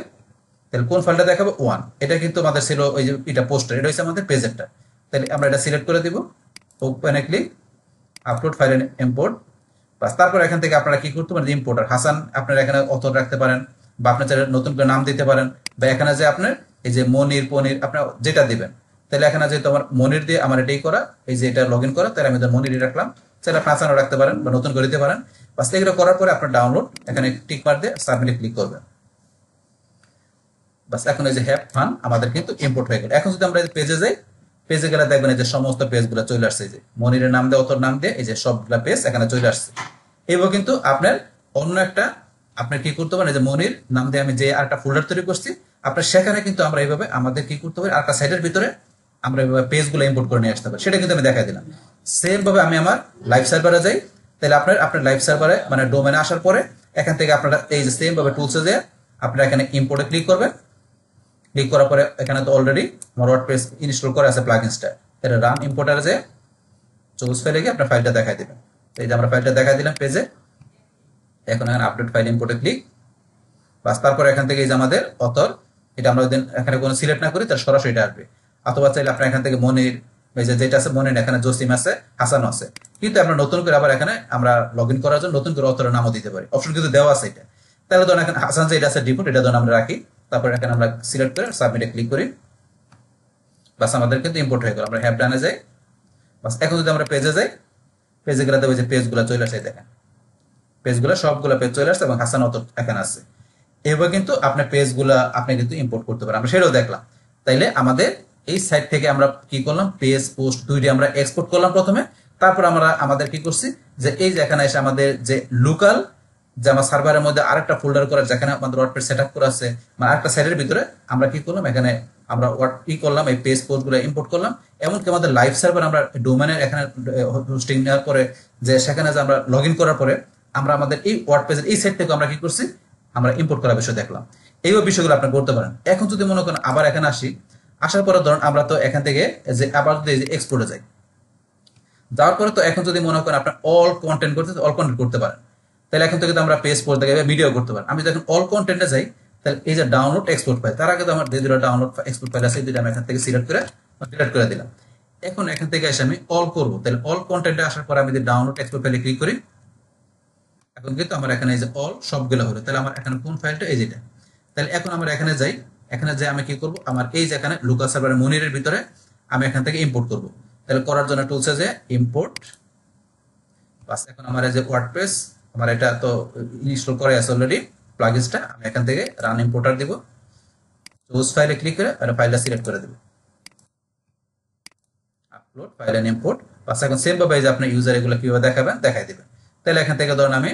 [SPEAKER 1] তাহলে কোন ফাইলটা দেখাবো, ওয়ান, এটা কিন্তু আমাদের ছিল ওই যে এটা পোস্টার, এটা হচ্ছে আমাদের পেজেরটা। তাহলে আমরা এটা সিলেক্ট করে দিব, ওপেনে click, upload file and import. বাস তারপর এখান থেকে আপনারা কি করতে পারেন, ইম্পোর্টার হাসান আপনারা এখানে অথর রাখতে পারেন, বা আপনার চাইলে নতুন করে নাম দিতে পারেন, বা এখানে যে আপনার এই যে মনির পনির আপনার যেটা দিবেন। তাহলে এখানে যেহেতু আমার মনির দিয়ে আমার এটাই করা, এই যে এটা লগ ইন করা, তাহলে আমি মনিরই রাখলাম। চাইলে আপনি হাসানও রাখতে পারেন বা নতুন করে দিতে পারেন। বাস এগুলো করার পরে আপনার ডাউনলোড এখানে টিক মার দিয়ে সাবমিটে ক্লিক করবেন। বাস এখন এই যে হ্যাভ ফান আমাদের কিন্তু ইম্পোর্ট হয়ে গেল। এখন যদি আমরা পেজে যাই, পেজে গেলে দেখবেন এই যে সমস্ত পেজগুলো চলে আসছে, এই যে মনিরের নাম দিয়ে অথর নাম দিয়ে এই যে সবগুলা পেজ এখানে চলে আসছে। এবার কিন্তু আপনার অন্য একটা আপনার কি করতে পারেন, এই যে মনির নাম দিয়ে আমি যে আরেকটা ফোল্ডার তৈরি করছি, আপনার সেখানে কিন্তু আমরা এইভাবে আমাদের কি করতে পারি, আরেকটা সাইটের ভিতরে আমরা এইভাবে পেজগুলো ইম্পোর্ট করে নিয়ে আসতে পারি। সেটা কিন্তু আমি দেখাই দিলাম। সেম ভাবে আমি আমার লাইভ সার্ভারে যাই, তাহলে আপনার লাইভ সার্ভারে মানে ডোমেনে আসার পরে এখান থেকে আপনারা এই যে সেম ভাবে টুলসে যায় আপনারা এখানে ইম্পোর্টে ক্লিক করবেন। ক্লিক করার পরে এখানে তো অলরেডি আমার ওয়ার্ডপ্রেস ইনস্টল করা আছে প্লাগইনসটা, তাহলে রান ইম্পোর্টারে যে চুজ ফাইলে গিয়ে আপনার ফাইলটা দেখাই দিবেন। এই যে আমরা ফাইলটা দেখাই দিলাম পেজে। এখন এখানে আপডেট ফাইল ইম্পোর্টে ক্লিক, বাস তারপর এখান থেকে এই যে আমাদের অথর, এটা আমরা এখানে কোনো সিলেক্ট না করি তার সরাসরি এটা আসবে। অথবা চাইলে আপনার এখান থেকে মনির এই যে যেটা আছে মনির, এখানে জসিম আছে, হাসান আছে, কিন্তু আমরা নতুন করে আবার এখানে আমরা লগ ইন করার জন্য নতুন করে অথরের নামও দিতে পারি, অপশন কিন্তু দেওয়া আছে এটা। তাহলে ধরুন এখানে হাসান যে এটা আছে ডিফল্ট, এটা ধরুন আমরা রাখি। তারপর এখানে আমরা সিলেক্ট করে সাবমিটে ক্লিক করি, বাস আমাদের কিন্তু ইম্পোর্ট হয়ে গেল। আমরা হ্যাভ ডানে যাই, বাস এখন যদি আমরা পেজে যাই, পেজে গেলে দেখবো যে পেজগুলো চলে আসে, দেখেন পেজগুলো সবগুলো পেজ চলে আসছে এবং হাসান অথর এখানে আছে। এবার কিন্তু আপনার পেজগুলো আপনি কিন্তু ইম্পোর্ট করতে পারেন, আমরা সেটাও দেখলাম। তাইলে আমাদের এই সাইট থেকে আমরা কি করলাম, পেজ পোস্ট দুইটি আমরা এক্সপোর্ট করলাম প্রথমে। তারপর আমরা আমাদের কি করছি যে এই যে এখানে এসে আমাদের যে লোকাল যে আমার সার্ভারের মধ্যে আরেকটা ফোল্ডার করা যেখানে আমাদের ওয়ার্ডপ্রেস সেটআপ করা আছে, মানে আরেকটা সাইডের ভিতরে আমরা কি করলাম, এখানে আমরা করলাম এই পেজ পোস্টগুলো ইম্পোর্ট করলাম। এমনকি আমাদের লাইভ সার্ভার আমরা ডোমেনের এখানে হোস্টিং নেওয়ার পরে যে সেখানে যে আমরা লগ ইন করার পরে আমরা আমাদের এই ওয়ার্ডপ্রেসের এই সাইড থেকে আমরা কি করছি, আমরা ইম্পোর্ট করার বিষয় দেখলাম। এই বিষয়গুলো আপনি করতে পারেন। এখন যদি মনে করেন আবার এখানে আসি, আসার পরে ধরুন আমরা তো এখান থেকে যে আবার যদি এক্সপোর্টে যাই, যাওয়ার পরে তো এখন যদি মনে করেন আপনার অল কন্টেন্ট করতে পারেন, তাহলে এখন থেকে আমরা পেজ পড়তে গেলে ভিডিও করতে পারেন। আমি যখন অল কন্টেন্টে যাই, তাহলে এই যে ডাউনলোড এক্সপোর্ট ফাইল, তার আগে তো আমার যে দুটো ডাউনলোড এক্সপোর্ট ফাইল আছে, এই দুটো আমি এখান থেকে সিলেক্ট করে ডিলিট করে দিলাম। এখন এখান থেকে এসে আমি অল করবো, তাহলে অল কন্টেন্টে আসার পরে আমি যদি ডাউনলোড এক্সপোর্ট ফাইলে ক্লিক করি, এখন কিন্তু আমার এখানে এই যে অল সবগুলো হলো। তাহলে আমার এখানে কোন ফাইলটা, এই যেটা। তাহলে এখন আমরা এখানে যাই, এখানে যাই আমি কি করব, আমার এই যে এখানে লোকাল সার্ভারের মনিরের ভিতরে আমি এখান থেকে ইম্পোর্ট করব। তাহলে করার জন্য টুলসে যে ইম্পোর্ট, বাস এখন আমার এই যে ওয়ার্ডপ্রেস আমার এটা তো ইনস্টল করে আছে অলরেডি প্লাগইনসটা, আমি এখান থেকে রান ইম্পোর্টার দিব, চুজ ফাইলে ক্লিক করে আর ফাইলটা সিলেক্ট করে দেব, আপলোড ফাইল এন্ড ইম্পোর্ট। বাস এখন সেম ভাবে যে আপনি ইউজার এগুলো কিভাবে দেখাবেন দেখাই দিবেন। তাহলে এখান থেকে ধরুন আমি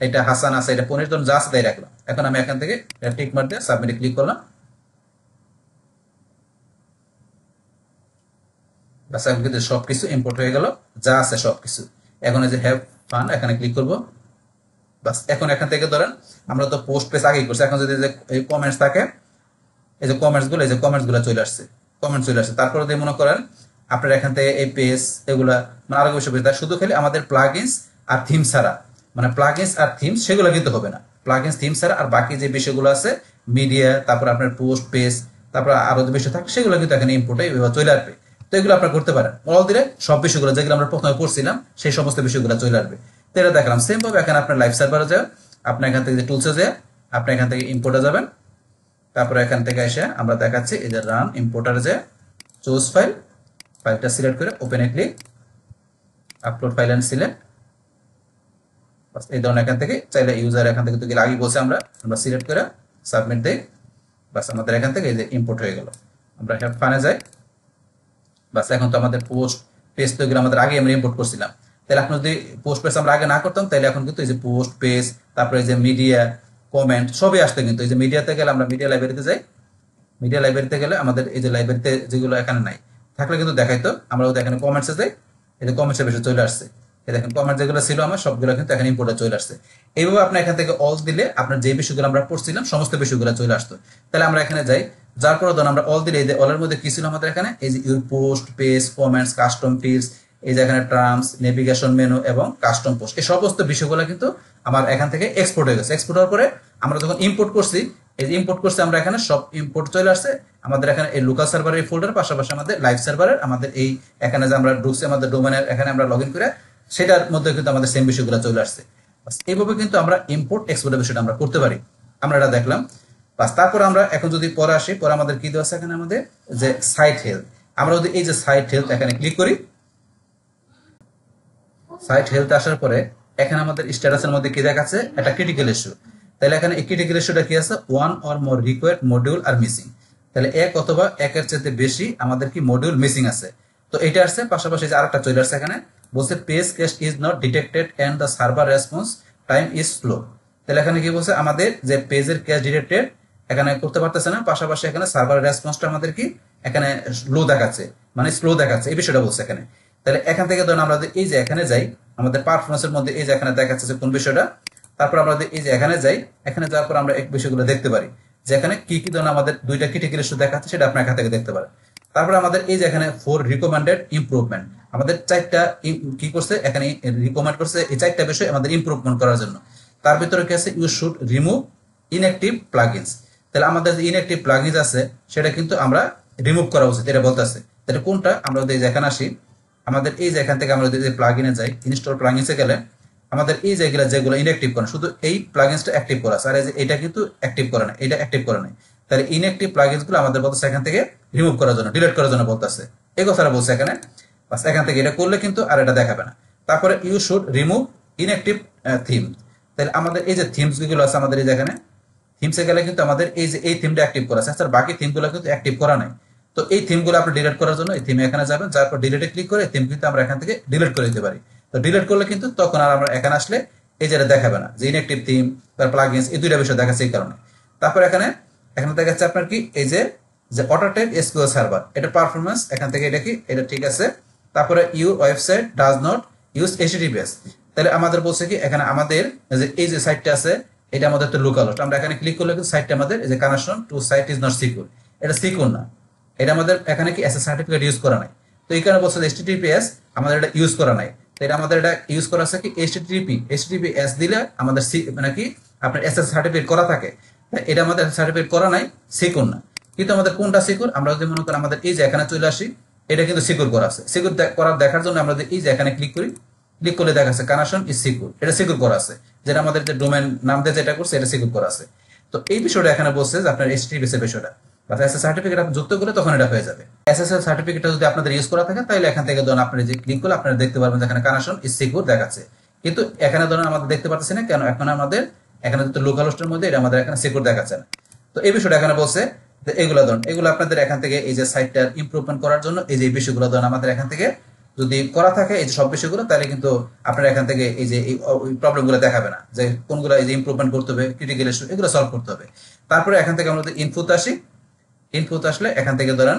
[SPEAKER 1] এটা হাসান আছে, এটা পনির ধরুন যা আছে তাই রাখলাম। এখন আমি এখান থেকে টিক মার দিয়ে সাবমিটে ক্লিক করলাম, বাস এখন কিন্তু সবকিছু ইম্পোর্ট হয়ে গেল, যা আছে সবকিছু। এখন এই যে হ্যাভ ফান এখানে ক্লিক করব, বাস এখন এখান থেকে ধরেন আমরা তো পোস্ট পেজ আগেই করছি, এখন যদি এই কমেন্টস থাকে, এই যে কমেন্টস গুলো চলে আসছে, তারপরে যদি মনে করেন আপনার এখান থেকে এই পেজ এগুলা মানে আরো বেশি তার শুধু খালি আমাদের প্লাগইনস আর থিম ছাড়া, মানে প্লাগইনস আর থিমস সেগুলো কিন্তু হবে না, প্লাগইনস থিম ছাড়া আর বাকি যে বিষয়গুলো আছে মিডিয়া, তারপর আপনার পোস্ট পেজ, তারপর আরো যে বিষয় থাকে সেগুলো কিন্তু এখানে ইম্পোর্টে চলে আসবে। তো এগুলো আপনারা করতে পারেন, অল দিলে সব বিষয়গুলো যেগুলো আমরা প্রথমে পড়ছিলাম সেই সমস্ত বিষয়গুলো চলে আসবে। তো এটা দেখলাম সেম ভাবে এখানে আপনার লাইভ সার্ভারে যাবেন, আপনি এখান থেকে যে টুলসে যায় আপনি এখান থেকে ইম্পোর্টে যাবেন, তারপরে এখান থেকে এসে আমরা দেখাচ্ছি এই যে রান ইম্পোর্টার যে চুজ ফাইল, ফাইলটা সিলেক্ট করে ওপেন এ click, upload file and select, বাস এই ধরনের এখান থেকে চাইলে ইউজার এখান থেকে তো আগে বলছে আমরা সিলেক্ট করে সাবমিট দেই, বাস আমাদের এখান থেকে এই যে ইম্পোর্ট হয়ে গেল। আমরা হ্যাভ ফানে যাই, বাস এখন তো আমাদের পোস্ট পেজ তো এগুলো আমাদের আগে আমরা ইম্পোর্ট করছিলাম। তাহলে এখন যদি পোস্ট পেজ আমরা আগে না করতাম, তাহলে এখন কিন্তু এই যে পোস্ট পেজ, তারপরে এই যে মিডিয়া কমেন্ট সবই আসতো। কিন্তু এই যে মিডিয়াতে গেলে আমরা মিডিয়া লাইব্রেরিতে যাই, মিডিয়া লাইব্রেরিতে গেলে আমাদের এই যে লাইব্রেরিতে যেগুলো এখানে নাই থাকলে কিন্তু দেখাইতো, আমরা ওদের এখানে কমেন্টসে যাই, এই যে কমেন্টসের বিষয় চলে আসছে, এই দেখেন কমেন্ট যেগুলো ছিল আমার সবগুলো কিন্তু এখানে ইম্পোর্টে চলে আসছে। এইভাবে আপনি এখান থেকে অল দিলে আপনার যে বিষয়গুলো আমরা পড়ছিলাম সমস্ত বিষয়গুলো চলে আসতো। তাহলে আমরা এখানে যাই, যার পরে ধরুন আমরা অল দিলে এই যে অলের মধ্যে কি ছিল আমাদের এখানে, এই যে your post page comments custom fields, এই যে এখানে টার্মস নেভিগেশন মেনু এবং কাস্টম পোস্ট, এই সমস্ত বিষয়গুলো কিন্তু আমার এখান থেকে এক্সপোর্ট হয়ে গেছে। এক্সপোর্ট হওয়ার পরে আমরা যখন ইম্পোর্ট করছি, এই যে ইম্পোর্ট করছি আমরা এখানে সব ইম্পোর্ট চলে আসছে আমাদের এখানে এই লোকাল সার্ভারের ফোল্ডার, পাশাপাশি আমাদের লাইভ সার্ভারের আমাদের এই এখানে যে আমরা ঢুকছি আমাদের ডোমেনের এখানে আমরা লগ ইন করে সেটার মধ্যে কিন্তু আমাদের সেম বিষয়গুলো চলে আসছে। এইভাবে কিন্তু আমরা ইম্পোর্ট এক্সপোর্টের বিষয়টা আমরা করতে পারি, আমরা এটা দেখলাম। বাস তারপর আমরা এখন যদি পরে আসি, পরে আমাদের কি দেওয়া আছে এখানে আমাদের যে সাইট হেলথ, আমরা যদি এই যে সাইট হেলথ এখানে ক্লিক করি, সাইট হেলথ আসার পরে এখানে আমাদের স্ট্যাটাসের মধ্যে কি দেখাচ্ছে, একটা ক্রিটিক্যাল ইস্যু। তাহলে এখানে এই ক্রিটিক্যাল ইস্যুটা কি আছে, one or more required module are missing, তাহলে এক অথবা একের চাইতে বেশি আমাদের কি মডিউল মিসিং আছে। তো এটা আসছে, পাশাপাশি যে আরেকটা চলে আসছে এখানে বলছে page cache is not detected and the server response time is slow. তাহলে এখানে কি বলছে, আমাদের যে পেজের ক্যাশ ডিটেক্টেড এখানে করতে পারতেছে না, পাশাপাশি এখানে সার্ভার রেসপন্সটা আমাদের কি এখানে লো দেখাচ্ছে, মানে স্লো দেখাচ্ছে, এই বিষয়টা বলছে এখানে। তাহলে এখান থেকে ধরুন আমরা এই যে এখানে যাই, আমাদের পারফরমেন্সের মধ্যে এই যে এখানে দেখাচ্ছে যে কোন বিষয়টা, তারপর আমরা এই যে এখানে যাই, এখানে যাওয়ার পর আমরা এক বিষয়গুলো দেখতে পারি যে এখানে কি কি ধরুন আমাদের দুইটা ক্রিটিক্যাল ইস্যু দেখাচ্ছে, সেটা আপনার এখান থেকে দেখতে পারেন। তারপর আমাদের এই যে এখানে 4 রিকমেন্ডেড ইমপ্রুভমেন্ট, আমাদের 4টা কি করছে এখানে রিকমেন্ড করছে, এই 4টা বিষয় আমাদের ইমপ্রুভমেন্ট করার জন্য। তার ভিতরে কি আছে, you should remove inactive plugins. তাহলে আমাদের যে ইনঅ্যাক্টিভ প্লাগইনস আছে সেটা কিন্তু আমরা রিমুভ করা উচিত, এটা বলতেছে। তাহলে কোনটা, আমরা যদি এখানে আসি, আমাদের এই যে এখান থেকে আমরা যদি প্লাগইনে যাই, ইনস্টল প্লাগইনসে গেলে আমাদের এই যেগুলো ইনঅ্যাক্টিভ করে, শুধু এই প্লাগইনসটা অ্যাক্টিভ করা আছে, আর এটা কিন্তু অ্যাক্টিভ করে না, এটা অ্যাক্টিভ করে নাই। তাহলে ইনঅ্যাক্টিভ প্লাগইনস গুলো আমাদের বলতেছে এখান থেকে রিমুভ করার জন্য, ডিলিট করার জন্য বলতেছে, এই কথাটা বলছে এখানে। বাস এখান থেকে এটা করলে কিন্তু আর এটা দেখাবে না। তারপরে you should remove inactive theme, তাহলে আমাদের এই যে থিমস গুলো আছে আমাদের এই যেখানে থিমসে গেলে কিন্তু আমাদের এই যে এই থিমটা অ্যাক্টিভ করা আছে, আর বাকি থিমগুলো কিন্তু অ্যাক্টিভ করা নাই। তো এই থিমগুলো আপনি ডিলিট করার জন্য এই থিমে এখানে যাবেন, যার পর ডিলিটে ক্লিক করে থিম কিন্তু আমরা এখান থেকে ডিলিট করে দিতে পারি। তো ডিলিট করলে কিন্তু তখন আর আমরা এখানে আসলে এই যেটা দেখাবে না, যে ইনঅ্যাক্টিভ থিম তার প্লাগইনস এই দুইটা বিষয় দেখাচ্ছে এই কারণে। তারপর এখানে দেখাচ্ছে আপনার কি এই যে অটোটেক এসকিউএল সার্ভার, এটা পারফরমেন্স এখান থেকে এটা কি এটা ঠিক আছে। তারপরে your website does not use HTTPS, তাহলে আমাদের বলছে কি এখানে আমাদের এই যে সাইটটা আছে এটা আমাদের তো লোকাল হোস্ট, আমরা এখানে ক্লিক করলে কিন্তু সাইটটা আমাদের এই যে connection to site is not secure, এটা সিকিউর না, এটা আমাদের এখানে কি এসএস সার্টিফিকেট ইউজ করা নাই। তো এই কারণে বলছে এইচটিটিপিএস আমাদের এটা ইউজ করা নাই, তো এটা আমাদের এটা ইউজ করা আছে কি এইচটিটিপিএস দিলে আমাদের মানে কি আপনার এসএস সার্টিফিকেট করা থাকে, এটা আমাদের সার্টিফিকেট করা নাই, সিকিউর না। কিন্তু আমাদের কোনটা সিকিউর, আমরা যদি মনে করি আমাদের এই যে এখানে চলে আসি, এটা কিন্তু সিকিউর করা আছে। সিকিউর করা দেখার জন্য আমরা এই যে এখানে ক্লিক করি, ক্লিক করলে দেখা যাচ্ছে কানেকশন ইজ সিকিউর, এটা সিকিউর করা আছে, যেটা আমাদের যে ডোমেন নাম দিয়ে যেটা করছে এটা সিকিউর করা আছে। তো এই বিষয়টা এখানে বলছে যে আপনার এইচটিটিপিএস এর বিষয়টা বা এসএস সার্টিফিকেট আপনি যুক্ত করলে তখন এটা হয়ে যাবে। এসএসএল সার্টিফিকেটটা যদি আপনাদের ইউজ করা থাকে তাহলে এখান থেকে ধরুন আপনি যে ক্লিক করলে আপনারা দেখতে পারবেন এখানে কানেকশন ইজ সিকিউর দেখাচ্ছে, কিন্তু এখানে ধরুন আমাদের দেখতে পাচ্ছি না কেন, এখন আমাদের এখানে তো লোকাল হোস্টের মধ্যে এটা আমাদের এখানে সিকিউর দেখাচ্ছে না। তো এই বিষয়টা এখানে বলছে এগুলো ধরুন, এগুলো আপনাদের এখান থেকে এই যে সাইটটার ইমপ্রুভমেন্ট করার জন্য এই যে বিষয়গুলো ধরুন আমাদের এখান থেকে যদি করা থাকে এই যে সব বিষয়গুলো, তাহলে কিন্তু আপনারা এখান থেকে এই যে এই প্রবলেমগুলো দেখাবে না, যে কোনগুলো এই যে ইমপ্রুভমেন্ট করতে হবে, ক্রিটিক্যাল ইস্যু এগুলো সলভ করতে হবে। তারপরে এখান থেকে আমরা ইনফোতে আসি, ইনফোতে আসলে এখান থেকে ধরেন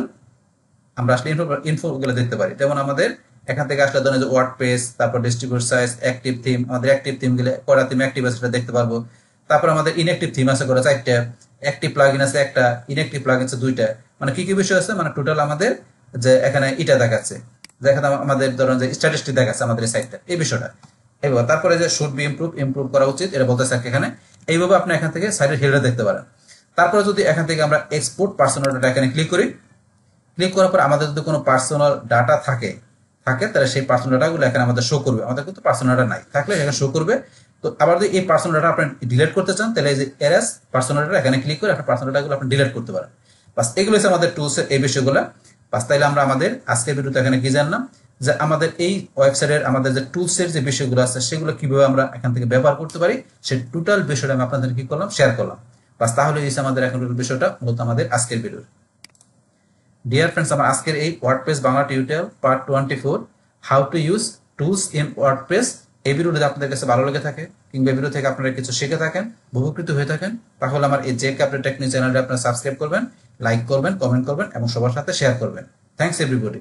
[SPEAKER 1] আমরা আসলে ইনফো গুলো দেখতে পারি, যেমন আমাদের এখান থেকে আসলে ধরেন যে ওয়ার্ডপ্রেস, তারপর ডিস্ট্রিবিউট সাইজ, অ্যাক্টিভ থিম, আমাদের অ্যাক্টিভ থিম গুলো কয়টা থিম অ্যাক্টিভ আছে সেটা দেখতে পারবো। তারপর আমাদের ইনঅ্যাক্টিভ থিম আছে করে 4টা, অ্যাক্টিভ প্লাগইন আছে 1টা, ইনঅ্যাক্টিভ প্লাগইন আছে 2টা, মানে কি কি বিষয় আছে মানে টোটাল আমাদের যে এখানে এটা দেখাচ্ছে, যে এখানে আমাদের ধরুন যে স্ট্যাটিস্টিক দেখাচ্ছে আমাদের এই সাইটটা এই বিষয়টা। এবার তারপরে যে শুড বি ইমপ্রুভ করা উচিত এটা বলতেছে এখানে, এইভাবে আপনি এখান থেকে সাইটের হেডার দেখতে পারেন। তারপরে যদি এখান থেকে আমরা এক্সপোর্ট পার্সোনাল ডাটা এখানে ক্লিক করি, ক্লিক করার পর আমাদের যদি কোনো পার্সোনাল ডাটা থাকে তাহলে সেই পার্সোনাল ডাটাগুলো এখানে আমাদের শো করবে, আমাদের কিন্তু পার্সোনাল ডাটা নাই থাকলে এখানে শো করবে। তো আবার যদি এই পার্সোনাল ডাটা আপনি ডিলিট করতে চান তাহলে এই যে এরএস পার্সোনাল ডাটা এখানে ক্লিক করে আপনার পার্সোনাল ডাটাগুলো আপনি ডিলিট করতে পারেন। বাস এগুলো হচ্ছে আমাদের টুলসের এই বিষয়গুলো। বাস তাইলে আমরা আমাদের আজকের ভিডিওতে এখানে কি জানলাম যে আমাদের এই ওয়েবসাইটের আমাদের যে টুলসের যে বিষয়গুলো আছে সেগুলো কিভাবে আমরা এখান থেকে ব্যবহার করতে পারি সেই টোটাল বিষয়টা আমি আপনাদের কি করলাম শেয়ার করলাম। বাস তাহলে এই আমাদের এখন বিষয়টা মূলত আমাদের আজকের ভিডিও। ডিয়ার ফ্রেন্ডস, আমার আজকের এই WordPress Bangla tutorial part 24 how to use tools in WordPress এই ভিডিওটা আপনাদের কাছে ভালো লেগে থাকে কিংবা ভিডিও থেকে আপনারা কিছু শিখে থাকেন, উপকৃত হয়ে থাকেন, তাহলে আমার এই জেক আপডেট টেকনিক চ্যানেলটা আপনারা সাবস্ক্রাইব করবেন, লাইক করবেন, কমেন্ট করবেন এবং সবার সাথে শেয়ার করবেন। Thanks everybody.